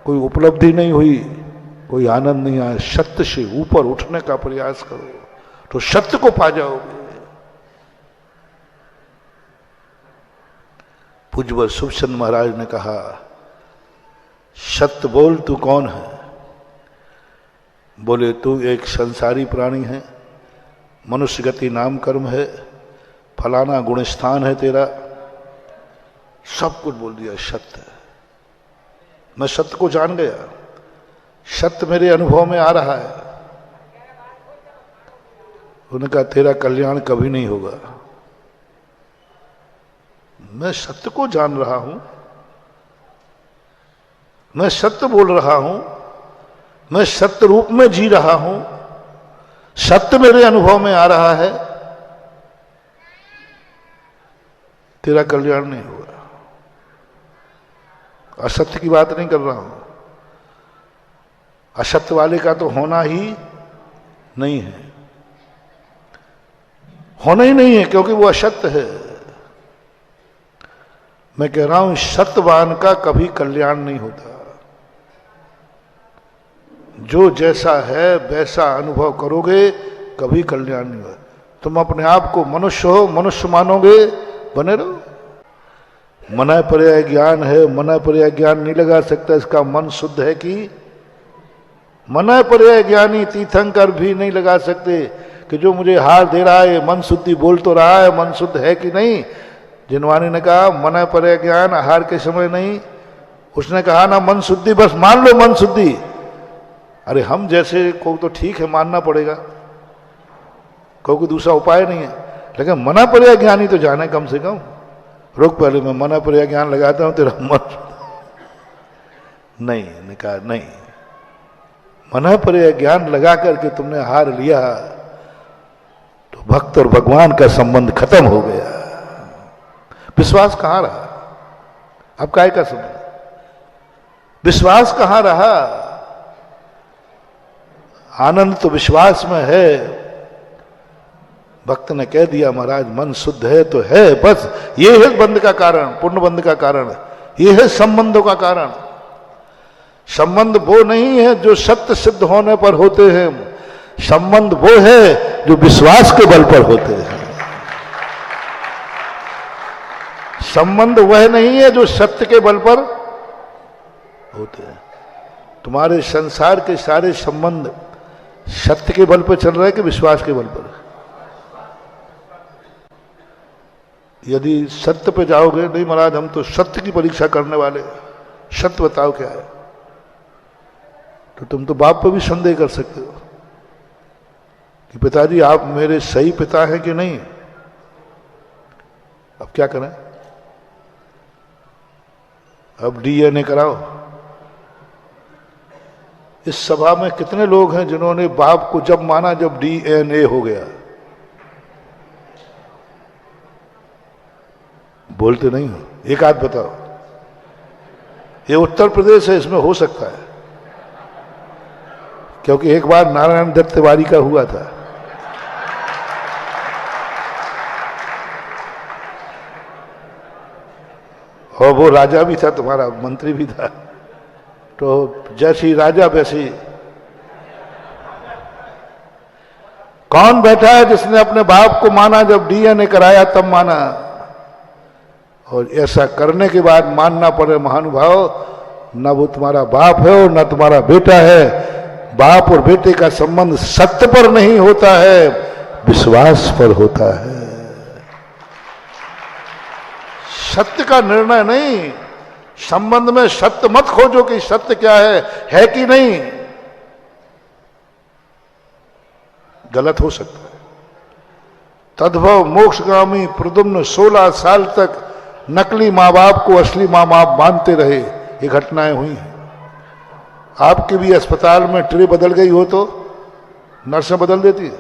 कोई उपलब्धि नहीं हुई, कोई आनंद नहीं आया। सत्य से ऊपर उठने का प्रयास करो तो सत्य को पा जाओगे। पूज्यवर शुभचंद्र महाराज ने कहा, सत्य बोल तू कौन है? बोले तू एक संसारी प्राणी है, मनुष्य गति नाम कर्म है, फलाना गुण स्थान है तेरा। सब कुछ बोल दिया सत्य। मैं सत्य को जान गया, सत्य मेरे अनुभव में आ रहा है। उन्होंने कहा तेरा कल्याण कभी नहीं होगा। मैं सत्य को जान रहा हूं, मैं सत्य बोल रहा हूं, मैं सत्य रूप में जी रहा हूं, सत्य मेरे अनुभव में आ रहा है, तेरा कल्याण नहीं होगा। असत्य की बात नहीं कर रहा हूं, असत्य वाले का तो होना ही नहीं है, होना ही नहीं है, क्योंकि वो असत्य है। मैं कह रहा हूं सत्यवान का कभी कल्याण नहीं होता। जो जैसा है वैसा अनुभव करोगे, कभी कल्याण नहीं होगा। तुम अपने आप को मनुष्य हो, मनुष्य मानोगे, बने रहो। मना पर्याय ज्ञान है, मना पर्याय ज्ञान नहीं लगा सकता इसका मन शुद्ध है कि मना पर्याय ज्ञानी तीर्थंकर भी नहीं लगा सकते कि जो मुझे हार दे रहा है मन शुद्धि बोल तो रहा है, मन शुद्ध है कि नहीं। जिनवानी ने कहा मना पर्याय ज्ञान आहार के समय नहीं, उसने कहा ना मन शुद्धि, बस मान लो मन शुद्धि। अरे हम जैसे को तो ठीक है, मानना पड़ेगा, कोई दूसरा उपाय नहीं है। लेकिन मना पर्याय ज्ञानी तो जाने कम से कम, रुक पहले मैं मना पर्याय ज्ञान लगाता हूं तेरा मन नहीं। ने कहा नहीं, मना पर्याय ज्ञान लगा करके तुमने हार लिया तो भक्त और भगवान का संबंध खत्म हो गया। विश्वास कहां रहा? अब काय का संबंध, विश्वास कहां रहा? आनंद तो विश्वास में है। भक्त ने कह दिया महाराज मन शुद्ध है तो है, बस ये है बंध का कारण, पूर्ण बंध का कारण, ये है संबंधों का कारण। संबंध वो नहीं है जो सत्य सिद्ध होने पर होते हैं, संबंध वो है जो विश्वास के बल पर होते हैं। संबंध वह नहीं है जो सत्य के बल पर होते हैं। तुम्हारे संसार के सारे संबंध सत्य के बल पर चल रहे हैं कि विश्वास के बल पर? यदि सत्य पे जाओगे, नहीं महाराज हम तो सत्य की परीक्षा करने वाले, सत्य बताओ क्या है, तो तुम तो बाप पर भी संदेह कर सकते हो कि पिताजी आप मेरे सही पिता हैं कि नहीं। अब क्या करें? अब डीएनए कराओ। इस सभा में कितने लोग हैं जिन्होंने बाप को जब माना जब डीएनए हो गया? बोलते नहीं हो, एक आध बताओ। ये उत्तर प्रदेश है, इसमें हो सकता है, क्योंकि एक बार नारायण दत्त तिवारी का हुआ था। और वो राजा भी था, तुम्हारा मंत्री भी था, तो जैसी राजा वैसी। कौन बैठा है जिसने अपने बाप को माना जब डीएनए कराया तब माना? और ऐसा करने के बाद मानना पड़े महानुभाव, न वो तुम्हारा बाप है और न तुम्हारा बेटा है। बाप और बेटे का संबंध सत्य पर नहीं होता है, विश्वास पर होता है। सत्य का निर्णय नहीं, संबंध में सत्य मत खोजो कि सत्य क्या है कि नहीं। गलत हो सकता है। तद्भव मोक्षगामी प्रद्युम्न 16 साल तक नकली माँ बाप को असली माँ बाप मानते रहे। ये घटनाएं हुई हैं। आपके भी अस्पताल में ट्रे बदल गई हो तो नर्सें बदल देती है,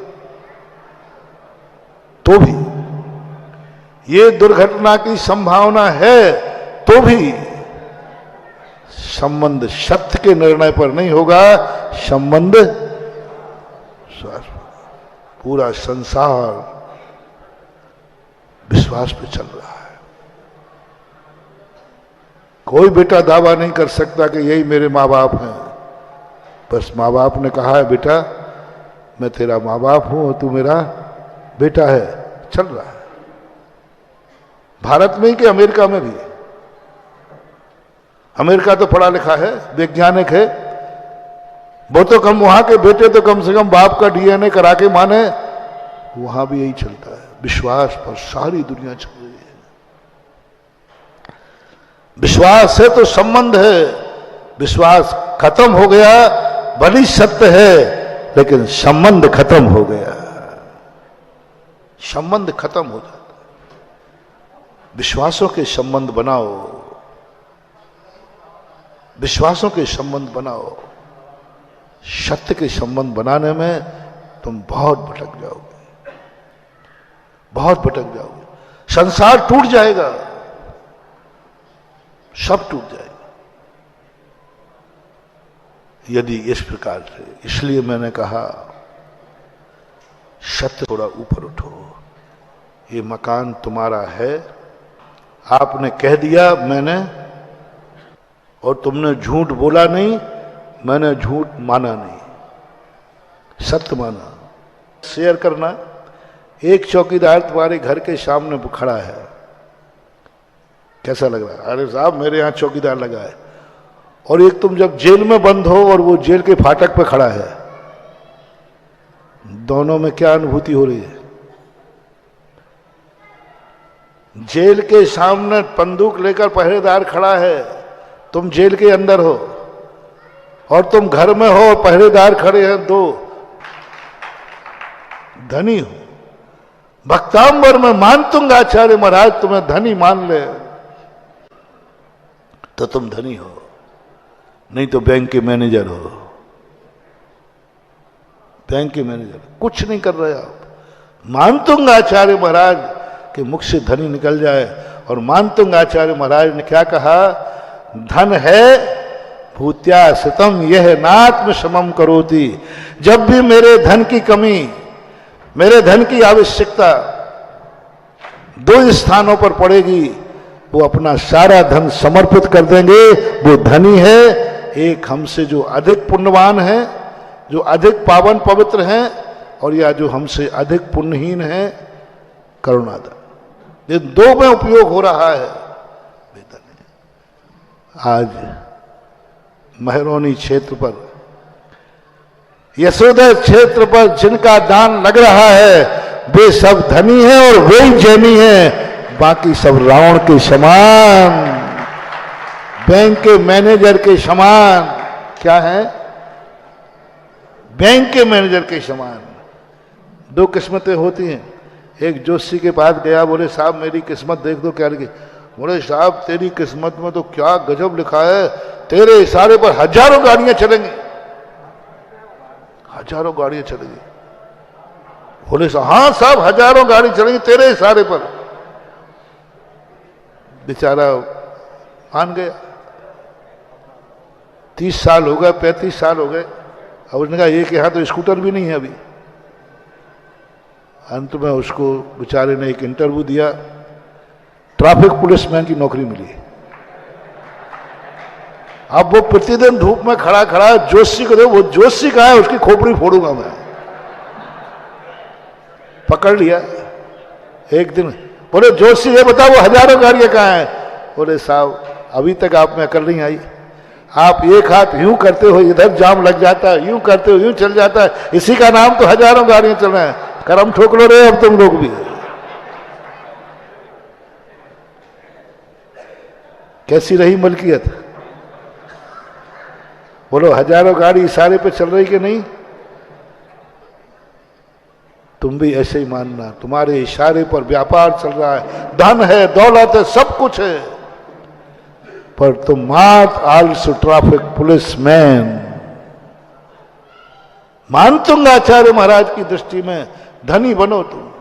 तो भी ये दुर्घटना की संभावना है, तो भी संबंध सत्य के निर्णय पर नहीं होगा, संबंध पूरा संसार विश्वास पे चल रहा है। कोई बेटा दावा नहीं कर सकता कि यही मेरे माँ बाप हैं। बस माँ बाप ने कहा है बेटा मैं तेरा माँ बाप हूं और तू मेरा बेटा है, चल रहा है। भारत में ही कि अमेरिका में भी? अमेरिका तो पढ़ा लिखा है, वैज्ञानिक है, वो तो कम, वहां के बेटे तो कम से कम बाप का डीएनए करा के माने। वहां भी यही चलता है, विश्वास पर सारी दुनिया चल रही है। विश्वास है तो संबंध है। विश्वास खत्म हो गया, भली सत्य है लेकिन संबंध खत्म हो गया। संबंध खत्म हो जाता। विश्वासों के संबंध बनाओ, विश्वासों के संबंध बनाओ। सत्य के संबंध बनाने में तुम बहुत भटक जाओगे, बहुत भटक जाओगे। संसार टूट जाएगा, सब टूट जाएगा यदि इस प्रकार से। इसलिए मैंने कहा सत्य थोड़ा ऊपर उठो। ये मकान तुम्हारा है, आपने कह दिया मैंने, और तुमने झूठ बोला नहीं, मैंने झूठ माना नहीं, सत्य माना। शेयर करना, एक चौकीदार तुम्हारे घर के सामने खड़ा है, कैसा लग रहा है? अरे साहब मेरे यहां चौकीदार लगा है। और एक तुम जब जेल में बंद हो और वो जेल के फाटक पे खड़ा है, दोनों में क्या अनुभूति हो रही है? जेल के सामने बंदूक लेकर पहरेदार खड़ा है, तुम जेल के अंदर हो, और तुम घर में हो और पहरेदार खड़े हैं दो। धनी हो। भक्तांबर में मानतुंगा आचार्य महाराज तुम्हें धनी मान ले तो तुम धनी हो, नहीं तो बैंक के मैनेजर हो। बैंक के मैनेजर कुछ नहीं कर रहे आप। मानतुंग आचार्य महाराज के मुख से धनी निकल जाए। और मानतुंग आचार्य महाराज ने क्या कहा? धन है भूत्या सतम यह नात्म समम करोति। जब भी मेरे धन की कमी, मेरे धन की आवश्यकता दो स्थानों पर पड़ेगी, वो अपना सारा धन समर्पित कर देंगे। वो धनी है, एक हमसे जो अधिक पुण्यवान है, जो अधिक पावन पवित्र हैं, और या जो हमसे अधिक पुण्यहीन है, करुणादा। ये दो में उपयोग हो रहा है। आज महरौनी क्षेत्र पर, यशोदा क्षेत्र पर जिनका दान लग रहा है, वे सब धनी हैं और वे ही जैनी हैं। बाकी सब रावण के समान, बैंक के मैनेजर के समान। क्या है? बैंक के मैनेजर के समान। दो किस्मतें होती हैं। एक जोशी के पास गया, बोले साहब मेरी किस्मत देख दो, क्या लिखी? बोले साहब तेरी किस्मत में तो क्या गजब लिखा है, तेरे इशारे पर हजारों गाड़ियां चलेंगी, हजारों गाड़ियां चलेंगी। बोले साहब हाँ साहब हजारों गाड़ी चलेंगी तेरे इशारे पर। बेचारा मान गया। 30 साल हो गए, 35 साल हो गए। अब उसने कहा एक यहाँ तो स्कूटर भी नहीं है अभी। अंत में उसको बेचारे ने एक इंटरव्यू दिया, ट्रैफिक पुलिसमैन की नौकरी मिली। अब वो प्रतिदिन धूप में खड़ा खड़ा जोशी को देखो, वो जोशी कहाँ है, उसकी खोपड़ी फोड़ूंगा मैं। पकड़ लिया एक दिन। बोले जोशी ये बताओ वो हजारों गाड़ियां कहाँ हैं? बोले साहब अभी तक आप में अकल नहीं आई। आप एक हाथ यूं करते हो इधर जाम लग जाता है, यूं करते हो यूं चल जाता है, इसी का नाम तो हजारों गाड़ियां चल रहे हैं। करम ठोक लो रे अब तुम लोग भी। कैसी रही मलकियत? बोलो हजारों गाड़ी इशारे पे चल रही कि नहीं? तुम भी ऐसे ही मानना, तुम्हारे इशारे पर व्यापार चल रहा है, धन है, दौलत है, सब कुछ है, पर तुम मात आलसू ट्रैफिक पुलिसमैन। मानतुंग आचार्य महाराज की दृष्टि में धनी बनो तुम,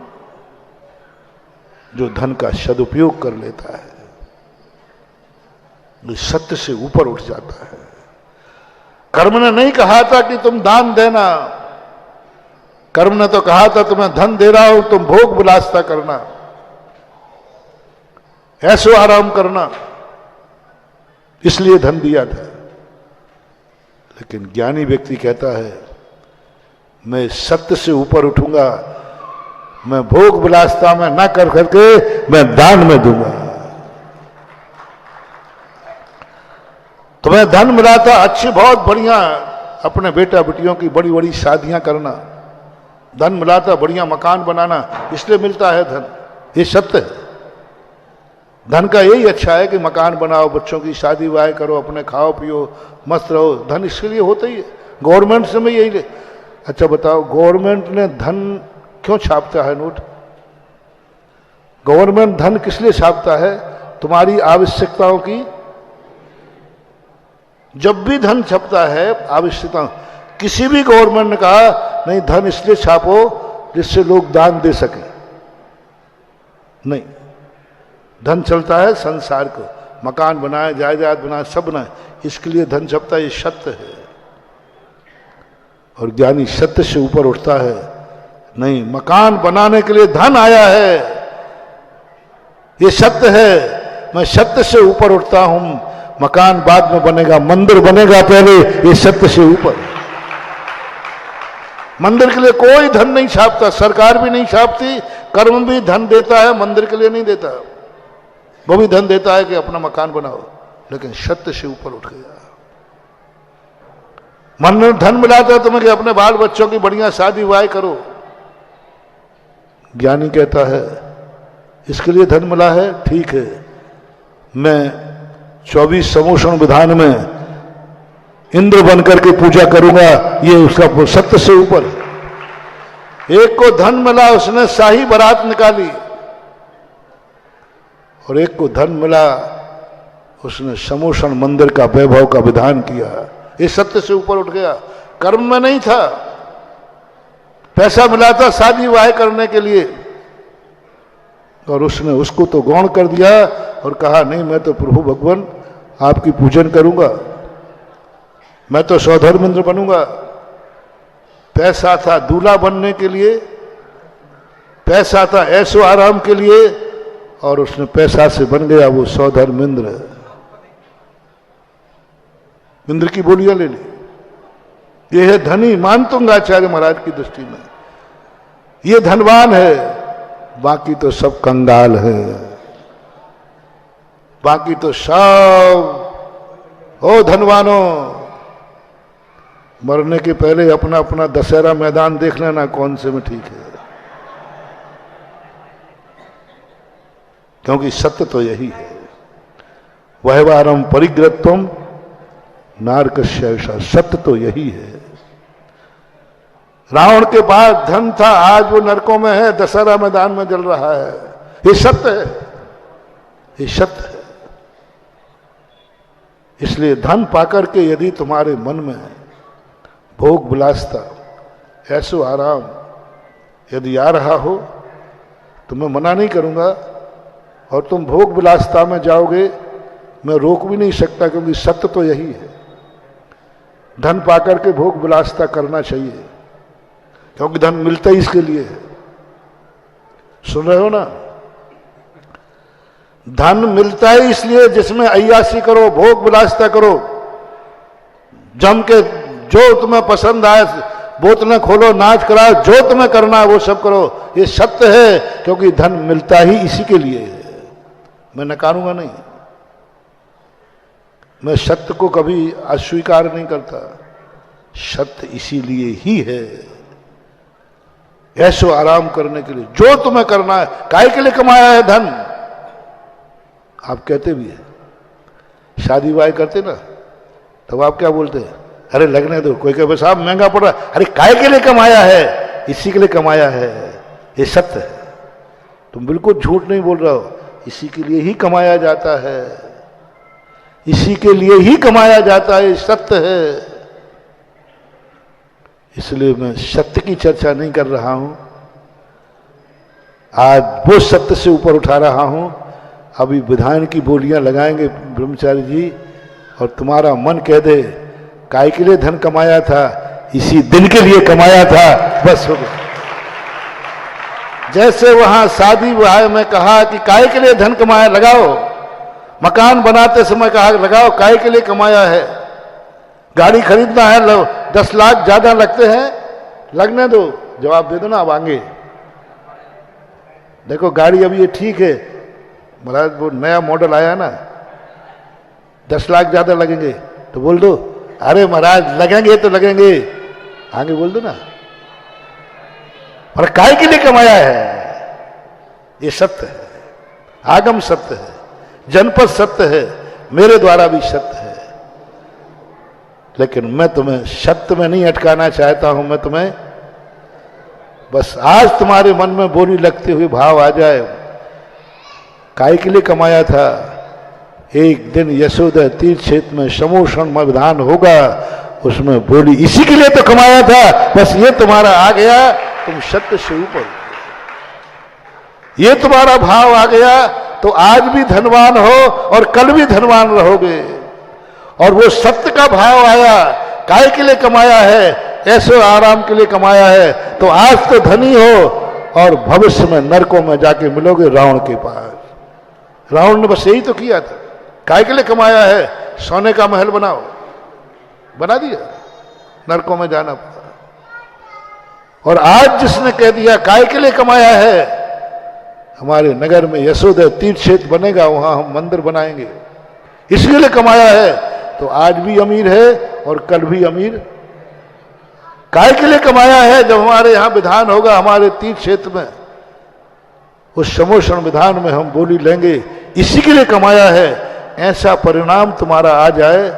जो धन का सदुपयोग कर लेता है, जो सत्य से ऊपर उठ जाता है। कर्म ने नहीं कहा था कि तुम दान देना, कर्म ने तो कहा था तुम्हें धन दे रहा हूं, तुम भोग विलासता करना, ऐसो आराम करना, इसलिए धन दिया था। लेकिन ज्ञानी व्यक्ति कहता है मैं सत्य से ऊपर उठूंगा, मैं भोग विलासता में ना कर करके मैं दान में दूंगा। तुम्हें धन मिला था, अच्छी बहुत बढ़िया, अपने बेटा बेटियों की बड़ी बड़ी शादियां करना, धन मिला था, बढ़िया मकान बनाना, इसलिए मिलता है धन, ये सत्य है। धन का यही अच्छा है कि मकान बनाओ, बच्चों की शादी वाह करो, अपने खाओ पियो मस्त रहो, धन इसके लिए होता ही है। गवर्नमेंट से मैं यही ले। अच्छा बताओ गवर्नमेंट ने धन क्यों छापता है नोट? गवर्नमेंट धन किस लिए छापता है? तुम्हारी आवश्यकताओं की। जब भी धन छपता है आवश्यकता, किसी भी गवर्नमेंट ने कहा नहीं धन इसलिए छापो जिससे लोग दान दे सके, नहीं। धन चलता है संसार को, मकान बनाए, जायदाद बनाए, सब बनाए, इसके लिए धन छपता है, ये सत्य है। और ज्ञानी सत्य से ऊपर उठता है, नहीं मकान बनाने के लिए धन आया है, ये सत्य है, मैं सत्य से ऊपर उठता हूं, मकान बाद में बनेगा, मंदिर बनेगा पहले, ये सत्य से ऊपर। मंदिर के लिए कोई धन नहीं छापता, सरकार भी नहीं छापती, कर्म भी धन देता है, मंदिर के लिए नहीं देता। वो भी धन देता है कि अपना मकान बनाओ, लेकिन सत्य से ऊपर उठ गया। मन में धन मिलाता है तुम्हें कि अपने बाल बच्चों की बढ़िया शादी विवाह करो। ज्ञानी कहता है इसके लिए धन मिला है, ठीक है, मैं 24 समोषण विधान में इंद्र बनकर के पूजा करूंगा, ये उसका सत्य से ऊपर। एक को धन मिला, उसने शाही बारात निकाली, और एक को धन मिला, उसने समोषण मंदिर का वैभव का विधान किया। ये सत्य से ऊपर उठ गया, कर्म में नहीं था। पैसा मिला था शादी विवाह करने के लिए, और उसने उसको तो गौण कर दिया और कहा नहीं, मैं तो प्रभु भगवान आपकी पूजन करूंगा, मैं तो सौधर्मेंद्र बनूंगा। पैसा था दूल्हा बनने के लिए, पैसा था ऐशो आराम के लिए, और उसने पैसा से बन गया वो सौधर्मेंद्र। इंद्र की बोलियां ले ली। ये है धनी मानतुंगाचार्य महाराज की दृष्टि में, ये धनवान है, बाकी तो सब कंगाल है, बाकी तो सब। ओ धनवानों, मरने के पहले अपना अपना दशहरा मैदान देख लेना कौन से में ठीक है, क्योंकि सत्य तो यही है। वहवारम परिग्रत्वम नारकस्या, सत्य तो यही है। रावण के पास धन था, आज वो नरकों में है, दशहरा मैदान में जल रहा है। ये सत्य है, ये सत्य है। इसलिए धन पाकर के यदि तुम्हारे मन में भोग विलासता, ऐसो आराम यदि आ रहा हो तो मैं मना नहीं करूंगा, और तुम भोग विलासता में जाओगे, मैं रोक भी नहीं सकता, क्योंकि सत्य तो यही है। धन पाकर के भोग विलासता करना चाहिए, क्योंकि धन मिलता ही इसके लिए है। सुन रहे हो ना? धन मिलता है इसलिए जिसमें अय्यासी करो, भोग विलासता करो, जम के जो तुम्हें पसंद आए, बोतलें खोलो, नाच कराओ, जो तुम्हें करना है वो सब करो। ये सत्य है, क्योंकि धन मिलता ही इसी के लिए है। मैं नकारूंगा नहीं, मैं सत्य को कभी अस्वीकार नहीं करता। सत्य इसीलिए ही है, ऐसो आराम करने के लिए, जो तुम्हें करना है। काहे के लिए कमाया है धन? आप कहते भी है, शादी विवाह करते ना, तब आप क्या बोलते हैं? अरे लगने दो। कोई कहे साहब महंगा पड़ रहा, अरे काहे के लिए कमाया है? इसी के लिए कमाया है। ये सत्य है, तुम बिल्कुल झूठ नहीं बोल रहे हो। इसी के लिए ही कमाया जाता है, इसी के लिए ही कमाया जाता है, सत्य है। इसलिए मैं सत्य की चर्चा नहीं कर रहा हूं, आज वो सत्य से ऊपर उठा रहा हूं। अभी विधान की बोलियां लगाएंगे ब्रह्मचारी जी, और तुम्हारा मन कह दे काय के लिए धन कमाया था? इसी दिन के लिए कमाया था, बस हो गया। जैसे वहां शादी विवाह में कहा कि काय के लिए धन कमाया, लगाओ। मकान बनाते समय कहा लगाओ, काय के लिए कमाया है। गाड़ी खरीदना है, 10 लाख ज्यादा लगते हैं, लगने दो, जवाब दे दो ना। अब आगे देखो, गाड़ी अभी ये ठीक है महाराज, वो नया मॉडल आया ना, 10 लाख ज्यादा लगेंगे, तो बोल दो अरे महाराज लगेंगे तो लगेंगे, आगे बोल दो ना। और काय के लिए कमाया है? ये सत्य है, आगम सत्य है, जनपद सत्य है, मेरे द्वारा भी सत्य है। लेकिन मैं तुम्हें सत्य में नहीं अटकाना चाहता हूं। मैं तुम्हें बस आज तुम्हारे मन में बोली लगते हुए भाव आ जाए, काय के लिए कमाया था? एक दिन यशोदा तीर्थ क्षेत्र में समोषण में विधान होगा, उसमें बोली इसी के लिए तो कमाया था। बस ये तुम्हारा आ गया, तुम सत्य से ऊपर, ये तुम्हारा भाव आ गया तो आज भी धनवान हो और कल भी धनवान रहोगे। और वो सत्य का भाव आया, काय के लिए कमाया है? ऐसे आराम के लिए कमाया है, तो आज तो धनी हो और भविष्य में नरकों में जाके मिलोगे रावण के पास। रावण ने बस यही तो किया था। काय के लिए कमाया है? सोने का महल बनाओ, बना दिया, नरकों में जाना पड़ा। और आज जिसने कह दिया काय के लिए कमाया है, हमारे नगर में यशोदा तीर्थ क्षेत्र बनेगा, वहां हम मंदिर बनाएंगे, इसके लिए कमाया है, तो आज भी अमीर है और कल भी अमीर। काय के लिए कमाया है? जब हमारे यहां विधान होगा, हमारे तीर्थ क्षेत्र में, उस समोषण विधान में हम बोली लेंगे, इसी के लिए कमाया है। ऐसा परिणाम तुम्हारा आ जाए,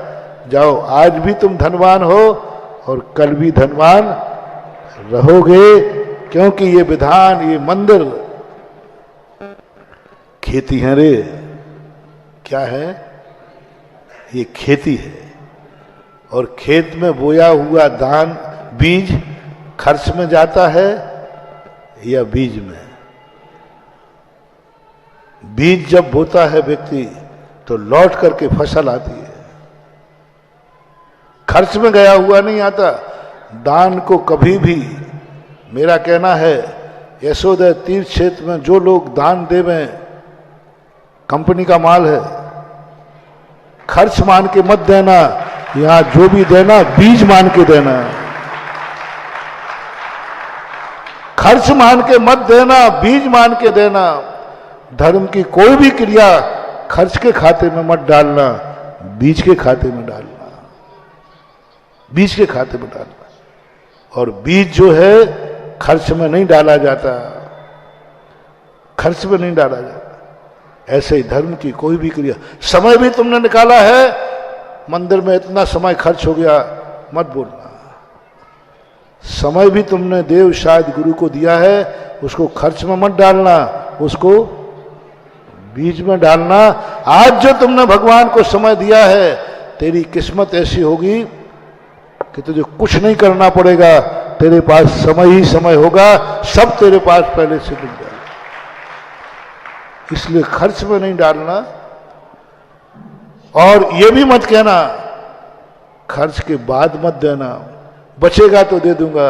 जाओ, आज भी तुम धनवान हो और कल भी धनवान रहोगे, क्योंकि ये विधान, ये मंदिर खेती है रे। क्या है? ये खेती है। और खेत में बोया हुआ धान, बीज खर्च में जाता है या बीज में? बीज जब बोता है व्यक्ति तो लौट करके फसल आती है, खर्च में गया हुआ नहीं आता। दान को कभी भी, मेरा कहना है, यशोदा तीर्थ क्षेत्र में जो लोग दान देवें, कंपनी का माल है, खर्च मान के मत देना। यहां जो भी देना बीज मान के देना, खर्च मान के मत देना, बीज मान के देना। धर्म की कोई भी क्रिया खर्च के खाते में मत डालना, बीज के खाते में डालना, बीज के खाते में डालना। और बीज जो है खर्च में नहीं डाला जाता, खर्च में नहीं डाला जाता। ऐसे ही धर्म की कोई भी क्रिया, समय भी तुमने निकाला है, मंदिर में इतना समय खर्च हो गया, मत बोलना। समय भी तुमने देव शायद गुरु को दिया है, उसको खर्च में मत डालना, उसको बीज में डालना। आज जो तुमने भगवान को समय दिया है, तेरी किस्मत ऐसी होगी कि तुझे कुछ नहीं करना पड़ेगा, तेरे पास समय ही समय होगा, सब तेरे पास पहले से मिल जाएगा। इसलिए खर्च में नहीं डालना। और ये भी मत कहना खर्च के बाद मत देना, बचेगा तो दे दूंगा।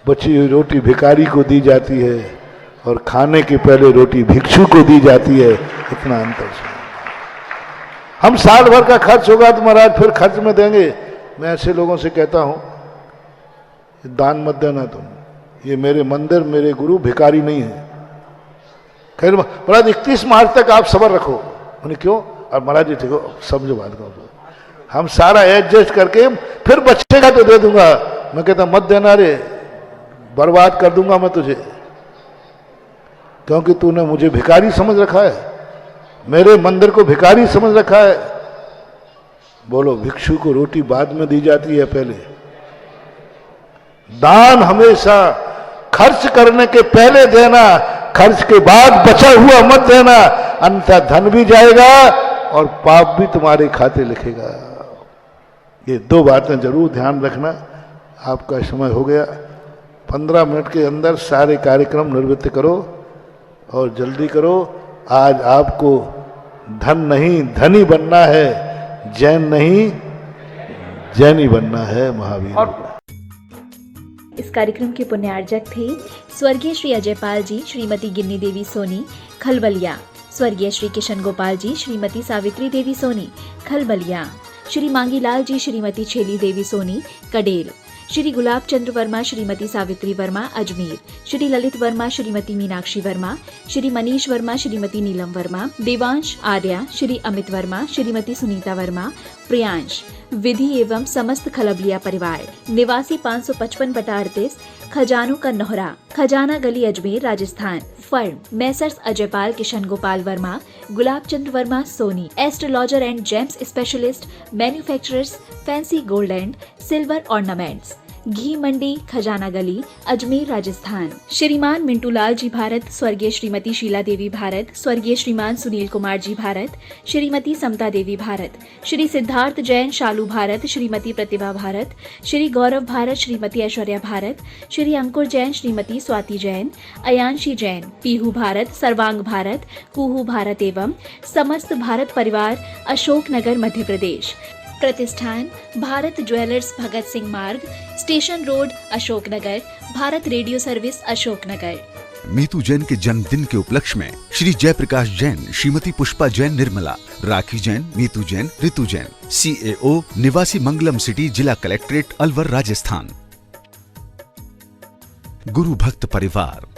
बची हुई रोटी भिखारी को दी जाती है और खाने के पहले रोटी भिक्षु को दी जाती है, इतना अंतर है। हम साल भर का खर्च होगा तो महाराज फिर खर्च में देंगे। मैं ऐसे लोगों से कहता हूं, दान मत देना तुम, ये मेरे मंदिर, मेरे गुरु भिखारी नहीं है। खैर महाराज 31 मार्च तक आप सब्र रखो। उन्हें क्यों? और महाराज जी ठीक हो, समझो बात को, हम सारा एडजस्ट करके फिर बचेगा तो दे दूंगा। मैं कहता मत देना रे, बर्बाद कर दूंगा मैं तुझे, क्योंकि तूने मुझे भिखारी समझ रखा है, मेरे मंदिर को भिखारी समझ रखा है। बोलो, भिक्षु को रोटी बाद में दी जाती है, पहले। दान हमेशा खर्च करने के पहले देना, खर्च के बाद बचा हुआ मत देना, अन्यथा धन भी जाएगा और पाप भी तुम्हारे खाते लिखेगा। ये 2 बातें जरूर ध्यान रखना। आपका समय हो गया, 15 मिनट के अंदर सारे कार्यक्रम निवृत्त करो और जल्दी करो। आज आपको धन नहीं धनी बनना है, जैन नहीं जैनी बनना है, महावीर। इस कार्यक्रम के पुण्यार्जक थे स्वर्गीय श्री अजयपाल जी, श्रीमती गिन्नी देवी सोनी, खलबलिया, स्वर्गीय श्री किशन गोपाल जी, श्रीमती सावित्री देवी सोनी, खलबलिया, श्री मांगीलाल जी, श्रीमती छेली देवी सोनी, कडेल, श्री गुलाब चंद्र वर्मा, श्रीमती सावित्री वर्मा, अजमेर, श्री ललित वर्मा, श्रीमती मीनाक्षी वर्मा, श्री मनीष वर्मा, श्रीमती नीलम वर्मा, देवांश आर्या, श्री अमित वर्मा, श्रीमती सुनीता वर्मा, प्रियांश, विधि एवं समस्त खलबलिया परिवार, निवासी 555/38, खजानों का नोहरा, Khazana Gali, Ajmer, Rajasthan. Firm Messrs Ajaypal Kishan Gopal Verma, Gulab Chandra Verma Soni, astrologer and gems specialist, manufacturers, fancy gold and silver ornaments, Ghee Mandi, Khazana Gali, Ajmer, Rajasthan. श्रीमान मिंटू लाल जी भारत, स्वर्गीय श्रीमती शीला देवी भारत, स्वर्गीय श्रीमान सुनील कुमार जी भारत, श्रीमती समता देवी भारत, श्री सिद्धार्थ जैन शालू भारत, श्रीमती प्रतिभा भारत, श्री गौरव भारत, श्रीमती ऐश्वर्या भारत, श्री अंकुर जैन, श्रीमती स्वाति जैन, अयांशी जैन, पीहू भारत, सर्वांग भारत, कुहू भारत एवं समस्त भारत परिवार, अशोकनगर, मध्य प्रदेश। प्रतिष्ठान भारत ज्वेलर्स, भगत सिंह मार्ग, station road, Ashoknagar. Bharat radio service, Ashoknagar. Meetu Jain के जन्मदिन के उपलक्ष्य में श्री जयप्रकाश जैन, श्रीमती पुष्पा जैन निर्मला, राखी जैन, मीतू जैन, ऋतु जैन, CAO, निवासी मंगलम सिटी, जिला कलेक्ट्रेट, अलवर, राजस्थान। गुरु भक्त परिवार।